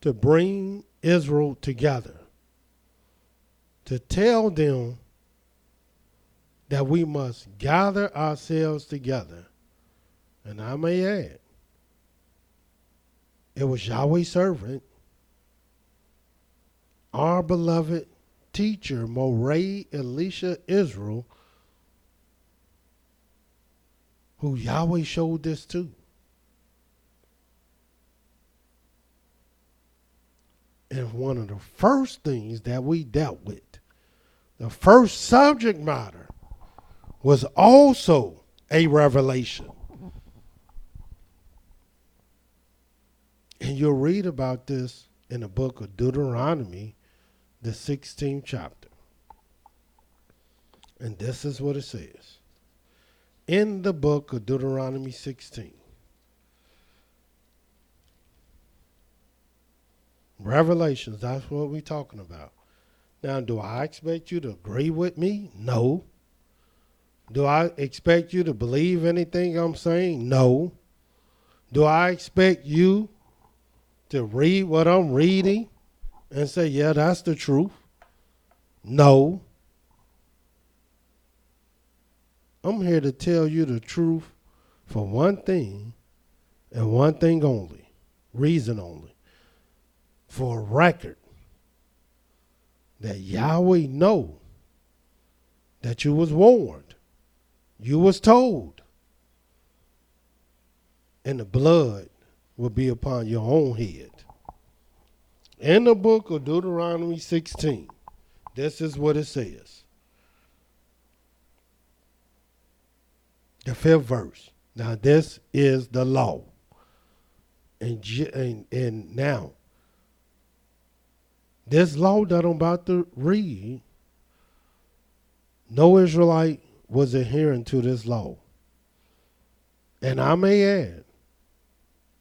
to bring Israel together, to tell them that we must gather ourselves together. And I may add, it was Yahweh's servant, our beloved teacher, Mowreh Elisha Israel, who Yahweh showed this to. And one of the first things that we dealt with, the first subject matter, was also a revelation. And you'll read about this in the book of Deuteronomy, the 16th chapter. And this is what it says. In the book of Deuteronomy 16, Revelations, that's what we're talking about. Now, do I expect you to agree with me? No. Do I expect you to believe anything I'm saying? No. Do I expect you to read what I'm reading and say, yeah, that's the truth? No. I'm here to tell you the truth for one thing and one thing only, reason only. For a record, that Yahweh know that you was warned, you was told, and the blood will be upon your own head. In the book of Deuteronomy 16, this is what it says. The 5th verse. Now this is the law. And now, this law that I'm about to read No Israelite was adhering to this law. And I may add,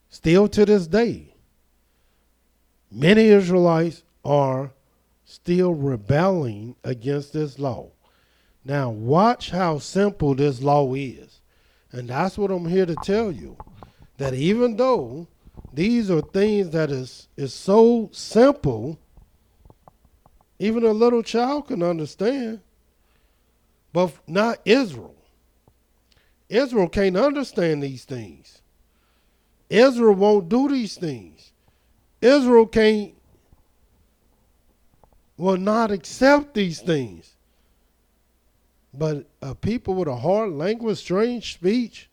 still to this day, many Israelites are still rebelling against this law. Now, watch how simple this law is. And that's what I'm here to tell you. That even though these are things that is so simple, even a little child can understand, but not Israel. Israel can't understand these things. Israel won't do these things. Israel will not accept these things. But a people with a hard language, strange speech,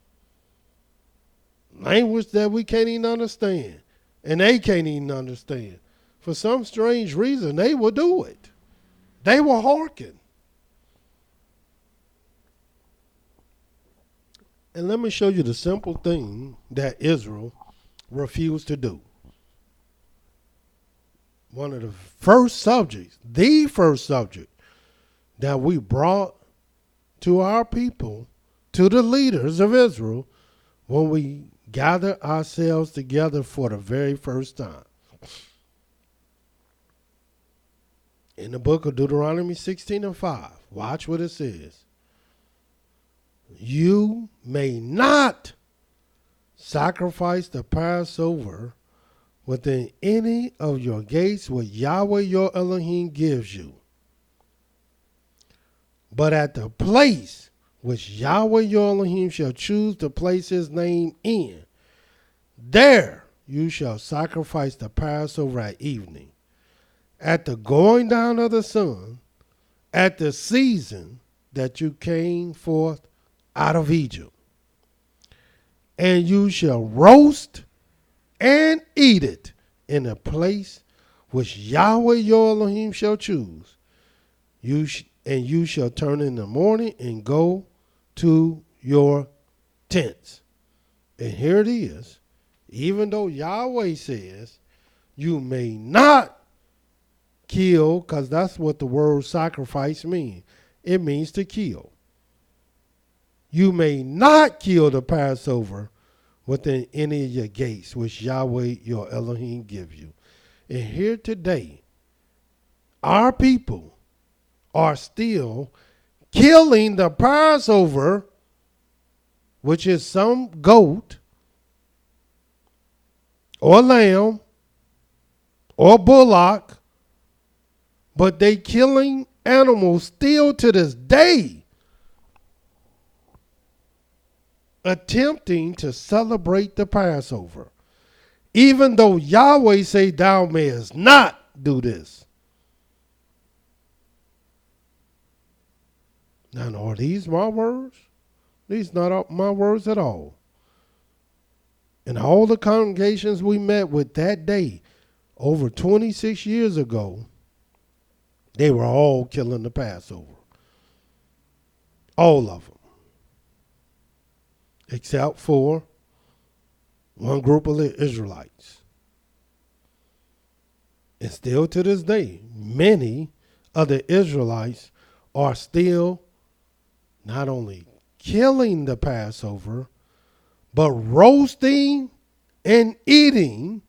language that we can't even understand, and they can't even understand, for some strange reason, they will do it. They will hearken. And let me show you the simple thing that Israel refused to do. One of the first subjects, the first subject that we brought to our people, to the leaders of Israel, when we gather ourselves together for the very first time. In the book of Deuteronomy 16:5, watch what it says. You may not sacrifice the Passover within any of your gates which Yahweh your Elohim gives you, but at the place which Yahweh your Elohim shall choose to place his name in, there you shall sacrifice the Passover at evening, at the going down of the sun, at the season that you came forth out of Egypt. And you shall roast and eat it in a place which Yahweh your Elohim shall choose. And you shall turn in the morning and go to your tents. And here it is. Even though Yahweh says you may not kill, because that's what the word sacrifice means. It means to kill. You may not kill the Passover within any of your gates, which Yahweh your Elohim gives you. And here today, our people are still killing the Passover, which is some goat or lamb or bullock, but they killing animals still to this day, attempting to celebrate the Passover, even though Yahweh say thou mayest not do this. Now, are these my words? These not my words at all. And all the congregations we met with that day, over 26 years ago, they were all killing the Passover. All of them. Except for one group of the Israelites. And still to this day, many of the Israelites are still not only killing the Passover, but roasting and eating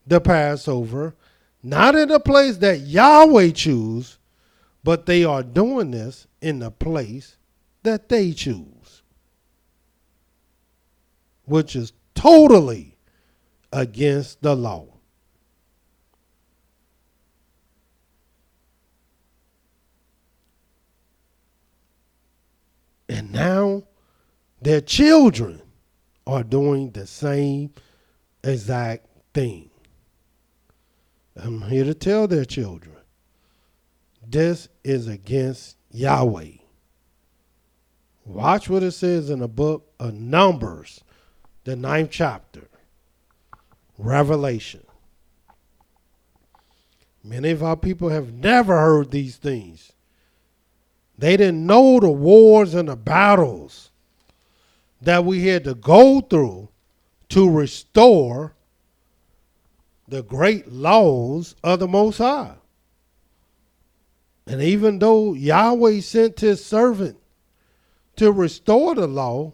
the Passover, not in a place that Yahweh choose, but they are doing this in the place that they choose, which is totally against the law. And now their children are doing the same exact thing. I'm here to tell their children, this is against Yahweh. Watch what it says in the book of Numbers, the 9th chapter, Revelation. Many of our people have never heard these things. They didn't know the wars and the battles that we had to go through to restore the great laws of the Most High. And even though Yahweh sent his servant to restore the law,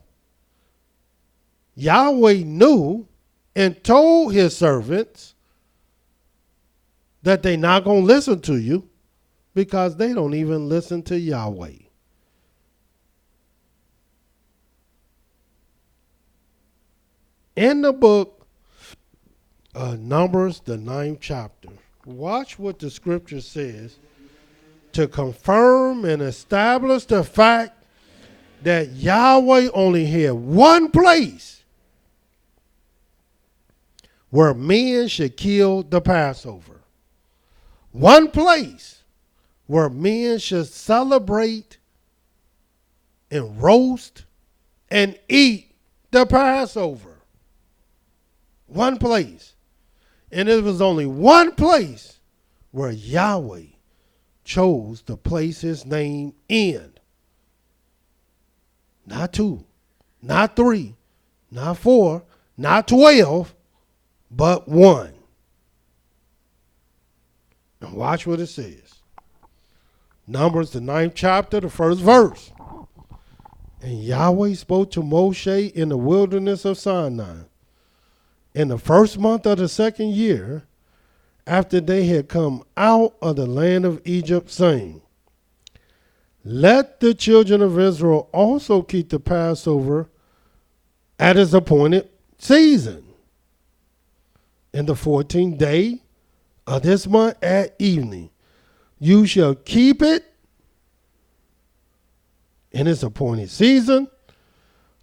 Yahweh knew and told his servants that they're not going to listen to you because they don't even listen to Yahweh. In the book of Numbers, the 9th chapter, watch what the scripture says to confirm and establish the fact that Yahweh only had one place where men should kill the Passover. One place where men should celebrate and roast and eat the Passover. One place. And it was only one place where Yahweh chose to place his name in. Not 2, not 3, not 4, not 12, but 1. And watch what it says. Numbers, the 9th chapter, the 1st verse. And Yahweh spoke to Moshe in the wilderness of Sinai in the 1st month of the 2nd year, after they had come out of the land of Egypt, saying, let the children of Israel also keep the Passover at its appointed season. In the 14th day of this month at evening, you shall keep it in its appointed season,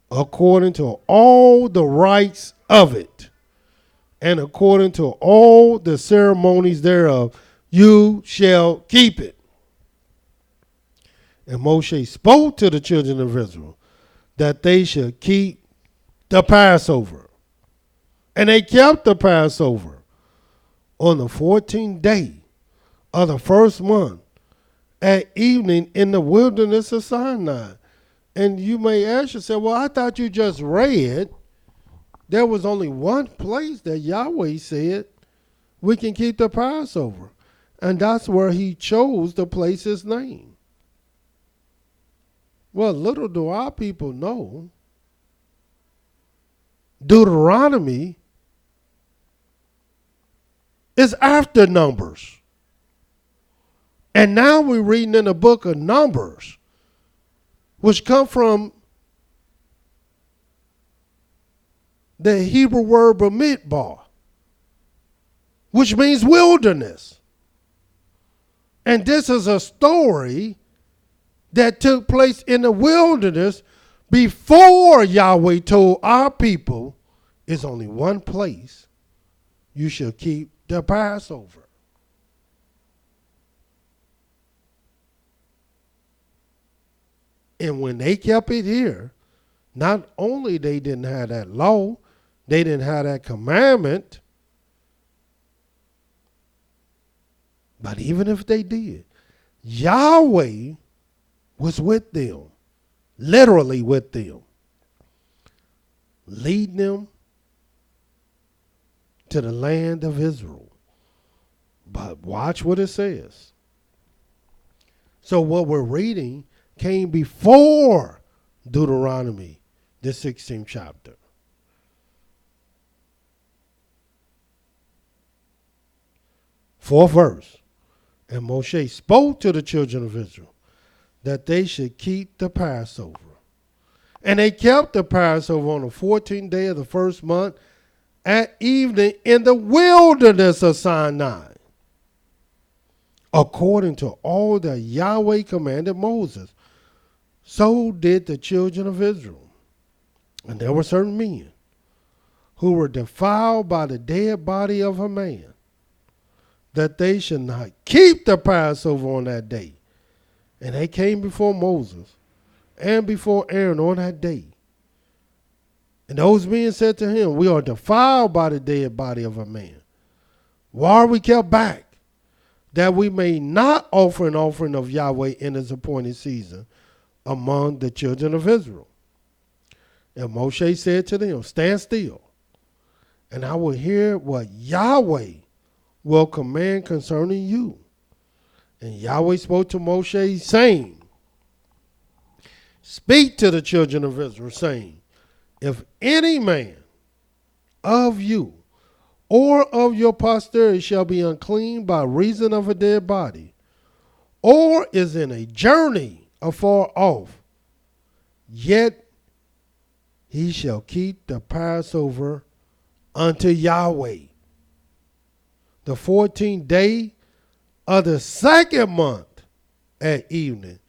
according to all the rites of it, and according to all the ceremonies thereof, you shall keep it. And Moshe spoke to the children of Israel that they should keep the Passover. And they kept the Passover on the 14th day of the 1st month at evening in the wilderness of Sinai. And you may ask yourself, well, I thought you just read there was only one place that Yahweh said we can keep the Passover. And that's where he chose to place his name. Well, little do our people know, Deuteronomy is after Numbers. And now we're reading in the book of Numbers, which come from the Hebrew word Bamidbar, which means wilderness. And this is a story that took place in the wilderness before Yahweh told our people, it's only one place you shall keep the Passover. And when they kept it here, not only they didn't have that law, they didn't have that commandment, but even if they did, Yahweh was with them, literally with them, leading them to the land of Israel. But watch what it says. So what we're reading came before Deuteronomy, the 16th chapter. Fourth verse. And Moshe spoke to the children of Israel that they should keep the Passover. And they kept the Passover on the 14th day of the 1st month at evening in the wilderness of Sinai, according to all that Yahweh commanded Moses. So did the children of Israel. And there were certain men who were defiled by the dead body of a man, that they should not keep the Passover on that day. And they came before Moses and before Aaron on that day. And those men said to him, we are defiled by the dead body of a man. Why are we kept back? That we may not offer an offering of Yahweh in his appointed season among the children of Israel. And Moshe said to them, stand still, and I will hear what Yahweh will command concerning you. And Yahweh spoke to Moshe, saying, speak to the children of Israel, saying, if any man of you or of your posterity shall be unclean by reason of a dead body, or is in a journey afar off, yet he shall keep the Passover unto Yahweh. The 14th day of the second month at evening,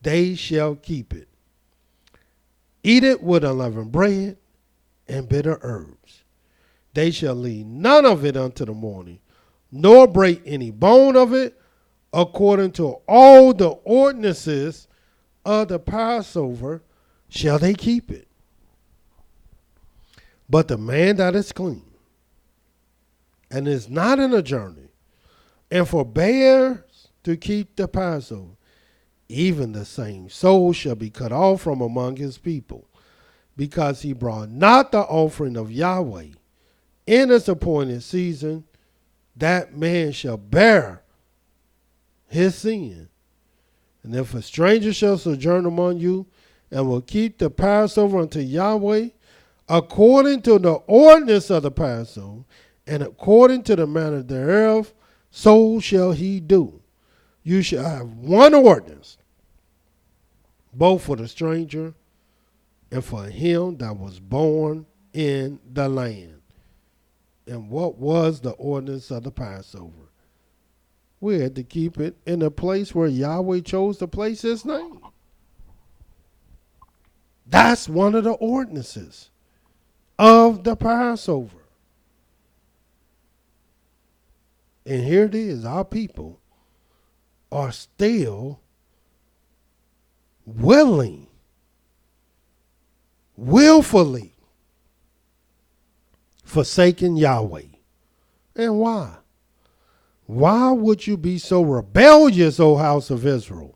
they shall keep it. Eat it with unleavened bread and bitter herbs. They shall leave none of it unto the morning, nor break any bone of it, according to all the ordinances of the Passover shall they keep it. But the man that is clean, and is not in a journey, and forbears to keep the Passover, even the same soul shall be cut off from among his people, because he brought not the offering of Yahweh in its appointed season. That man shall bear his sin. And if a stranger shall sojourn among you, and will keep the Passover unto Yahweh, according to the ordinance of the Passover, and according to the manner thereof, so shall he do. You shall have one ordinance, both for the stranger and for him that was born in the land. And what was the ordinance of the Passover? We had to keep it in a place where Yahweh chose to place his name. That's one of the ordinances of the Passover. And here it is, our people are still willfully forsaking Yahweh. And why? Why would you be so rebellious, O house of Israel?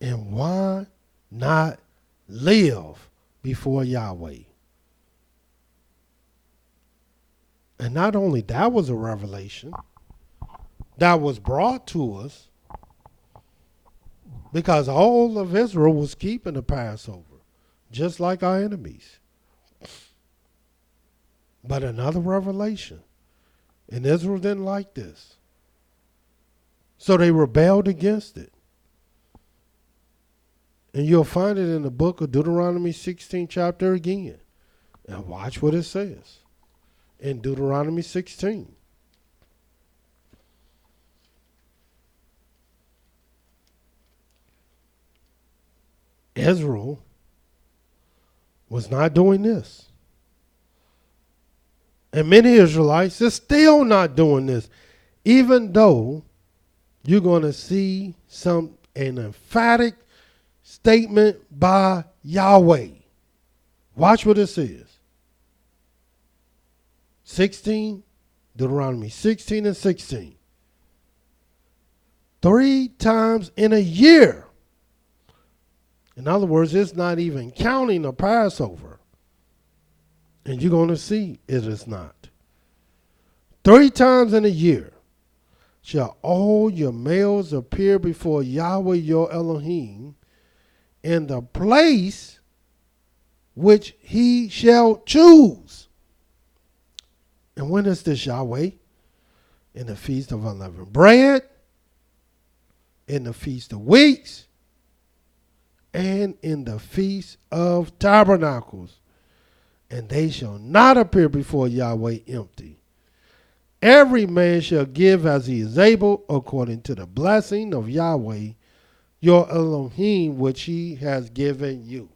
And why not live before Yahweh? And not only that was a revelation that was brought to us, because all of Israel was keeping the Passover, just like our enemies. But another revelation, and Israel didn't like this, so they rebelled against it. And you'll find it in the book of Deuteronomy 16 chapter again. And watch what it says in Deuteronomy 16. Israel was not doing this. And many Israelites are still not doing this, even though you're going to see an emphatic statement by Yahweh. Watch what it says. 16, Deuteronomy 16 and 16. 3 times in a year. In other words, it's not even counting the Passover. And you're going to see it is not. 3 times in a year shall all your males appear before Yahweh your Elohim in the place which he shall choose. And when is this, Yahweh? In the feast of unleavened bread, in the feast of weeks, and in the feast of tabernacles. And they shall not appear before Yahweh empty. Every man shall give as he is able, according to the blessing of Yahweh your Elohim, which he has given you.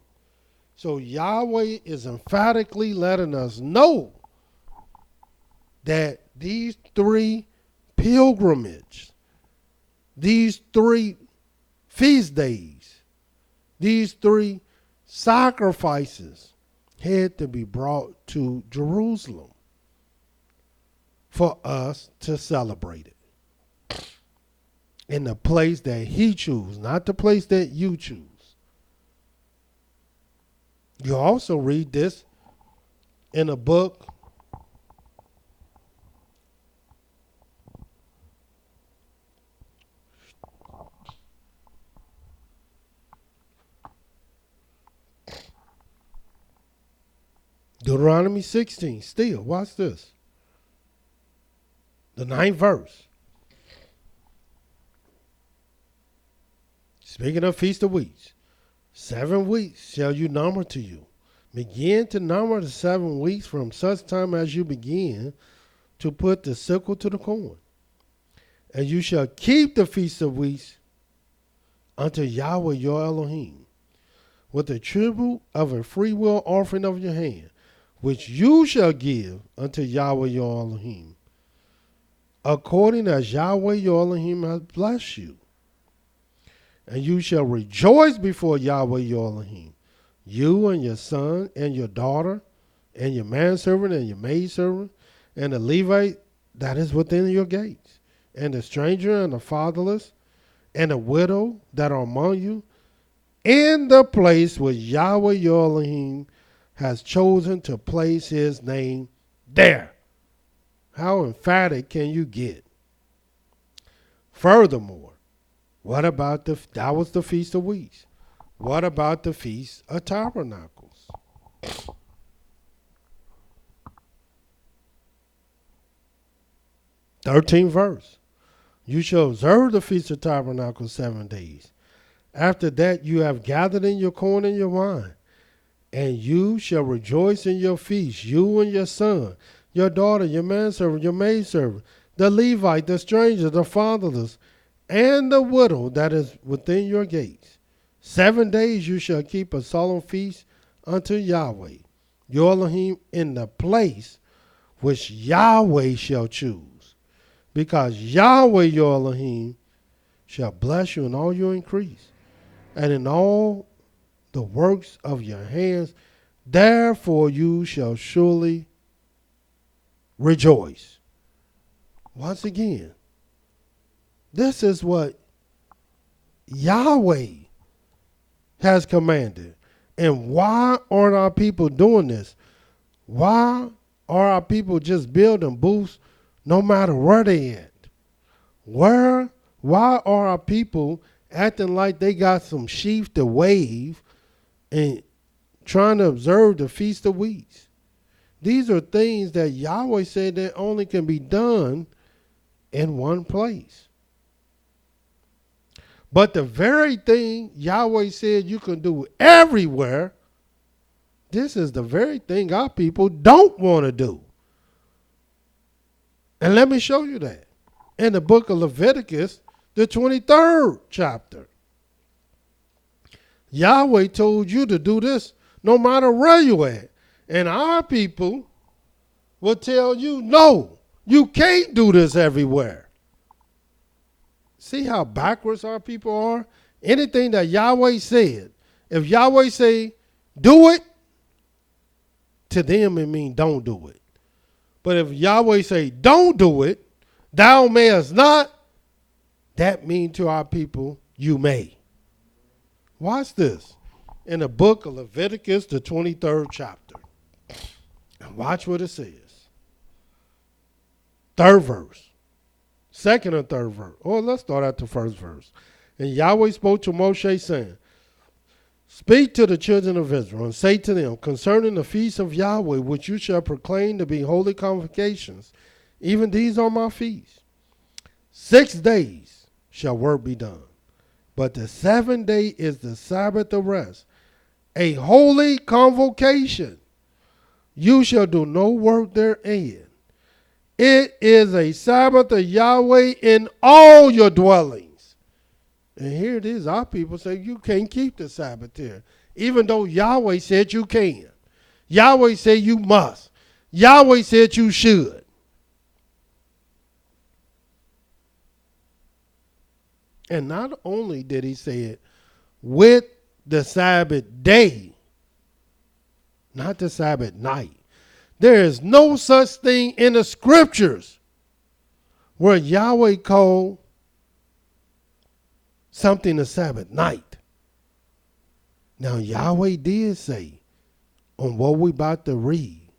So Yahweh is emphatically letting us know that these 3 pilgrimages, these 3 feast days, these 3 sacrifices had to be brought to Jerusalem for us to celebrate it. In the place that he chose, not the place that you choose. You also read this in a book Deuteronomy 16, still, watch this. The 9th verse. Speaking of Feast of Weeks, 7 weeks shall you number to you. Begin to number the 7 weeks from such time as you begin to put the sickle to the corn. And you shall keep the Feast of Weeks unto Yahweh your Elohim, with the tribute of a freewill offering of your hand, which you shall give unto Yahweh your Elohim, according as Yahweh your Elohim has blessed you. And you shall rejoice before Yahweh your Elohim, you and your son and your daughter, and your manservant and your maidservant, and the Levite that is within your gates, and the stranger and the fatherless, and the widow that are among you, in the place which Yahweh your Elohim has chosen to place his name there. How emphatic can you get? Furthermore, what about that was the Feast of Weeks. What about the Feast of Tabernacles? 13th verse. You shall observe the Feast of Tabernacles 7 days. After that you have gathered in your corn and your wine, and you shall rejoice in your feast, you and your son, your daughter, your manservant, your maidservant, the Levite, the stranger, the fatherless, and the widow that is within your gates. 7 days you shall keep a solemn feast unto Yahweh, your Elohim, in the place which Yahweh shall choose, because Yahweh your Elohim shall bless you in all your increase, and in all the works of your hands. Therefore you shall surely rejoice. Once again, this is what Yahweh has commanded. And why aren't our people doing this? Why are our people just building booths no matter where they at? Why are our people acting like they got some sheaf to wave and trying to observe the Feast of Weeks? These are things that Yahweh said that only can be done in one place. But the very thing Yahweh said you can do everywhere, this is the very thing our people don't want to do. And let me show you that. In the book of Leviticus, the 23rd chapter. Yahweh told you to do this no matter where you at. And our people will tell you, no, you can't do this everywhere. See how backwards our people are? Anything that Yahweh said, if Yahweh say, do it, to them it means don't do it. But if Yahweh say, don't do it, thou mayest not, that means to our people, you may. Watch this. In the book of Leviticus, the 23rd chapter. And watch what it says. 3rd verse. 2nd and 3rd verse. Oh, let's start at the 1st verse. And Yahweh spoke to Moshe, saying, speak to the children of Israel, and say to them, concerning the feast of Yahweh, which you shall proclaim to be holy convocations, even these are my feasts. 6 days shall work be done, but the 7th day is the Sabbath of rest, a holy convocation. You shall do no work therein. It is a Sabbath of Yahweh in all your dwellings. And here it is. Our people say you can't keep the Sabbath here, even though Yahweh said you can. Yahweh said you must. Yahweh said you should. And not only did he say it with the Sabbath day, not the Sabbath night. There is no such thing in the scriptures where Yahweh called something the Sabbath night. Now Yahweh did say on what we about to read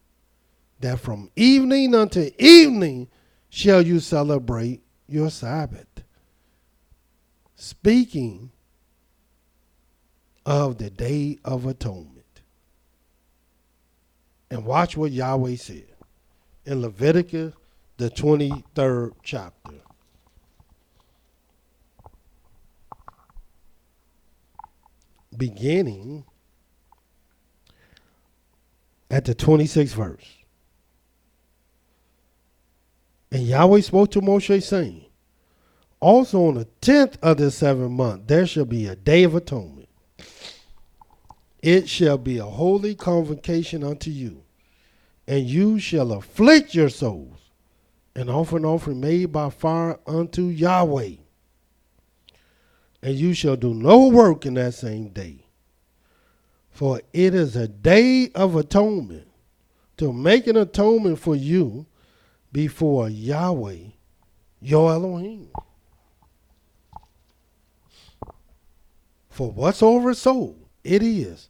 that from evening unto evening shall you celebrate your Sabbath. Speaking of the Day of Atonement. And watch what Yahweh said in Leviticus, the 23rd chapter. Beginning at the 26th verse. And Yahweh spoke to Moshe, saying, also on the 10th of the 7th month, there shall be a day of atonement. It shall be a holy convocation unto you, and you shall afflict your souls, and offer an offering made by fire unto Yahweh. And you shall do no work in that same day, for it is a day of atonement, to make an atonement for you before Yahweh, your Elohim. For whatsoever soul it is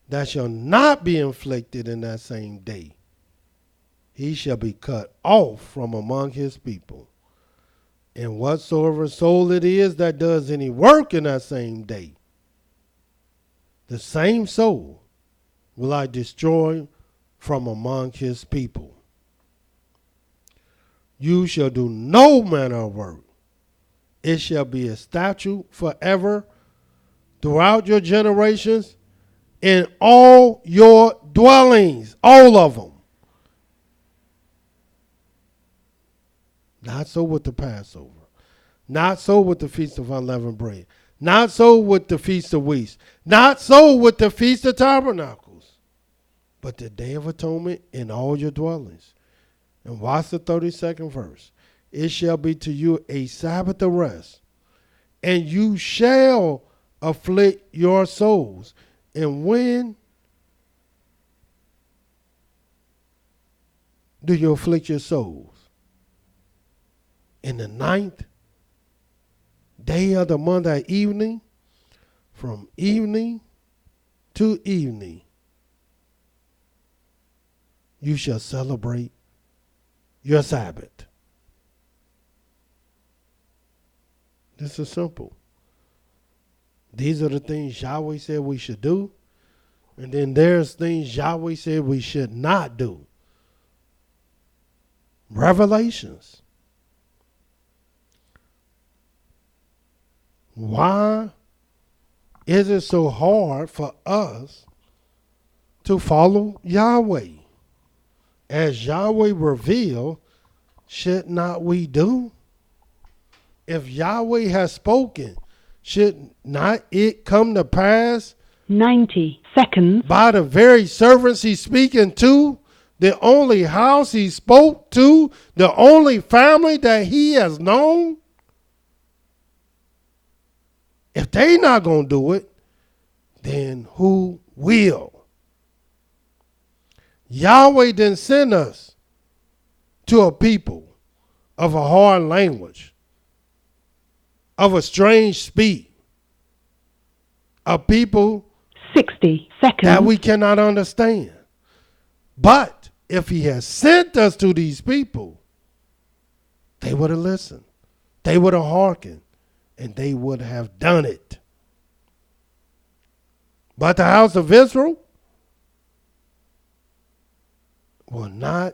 that shall not be inflicted in that same day, he shall be cut off from among his people. And whatsoever soul it is that does any work in that same day, the same soul will I destroy from among his people. You shall do no manner of work. It shall be a statute forever throughout your generations in all your dwellings, all of them. Not so with the Passover. Not so with the Feast of Unleavened Bread. Not so with the Feast of Weeks. Not so with the Feast of Tabernacles. But the Day of Atonement in all your dwellings. And watch the 32nd verse. It shall be to you a Sabbath of rest, and you shall afflict your souls. And when do you afflict your souls? In the 9th day of the month at evening, from evening to evening, you shall celebrate your Sabbath. This is simple. These are the things Yahweh said we should do. And then there's things Yahweh said we should not do. Revelations. Why is it so hard for us to follow Yahweh? As Yahweh revealed, should not we do? If Yahweh has spoken, should not it come to pass 90 seconds by the very servants he's speaking to, the only house he spoke to, the only family that he has known? If they not going to do it, then who will? Yahweh didn't send us to a people of a hard language, of a strange speech, a people 60 seconds that we cannot understand. But if he has sent us to these people, they would have listened. They would have hearkened. And they would have done it. But the house of Israel will not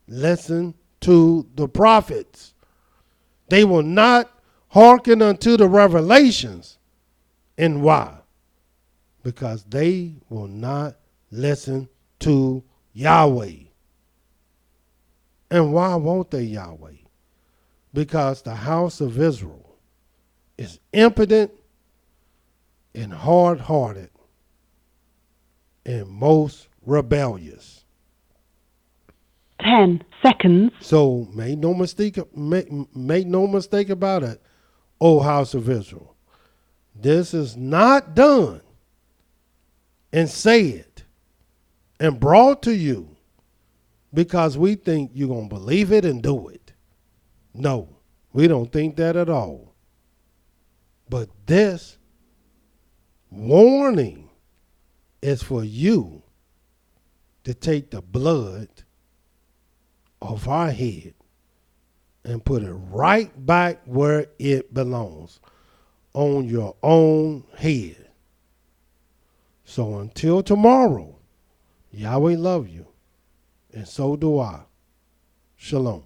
listen to the prophets. They will not hearken unto the revelations. And why? Because they will not listen to Yahweh. And why won't they, Yahweh? Because the house of Israel is impotent and hard-hearted and most rebellious. 10 seconds. So make no mistake about it, O house of Israel. This is not done and said and brought to you because we think you're going to believe it and do it. No, we don't think that at all. But this warning is for you to take the blood off our head and put it right back where it belongs, on your own head. So until tomorrow, Yahweh love you. and so do I. Shalom.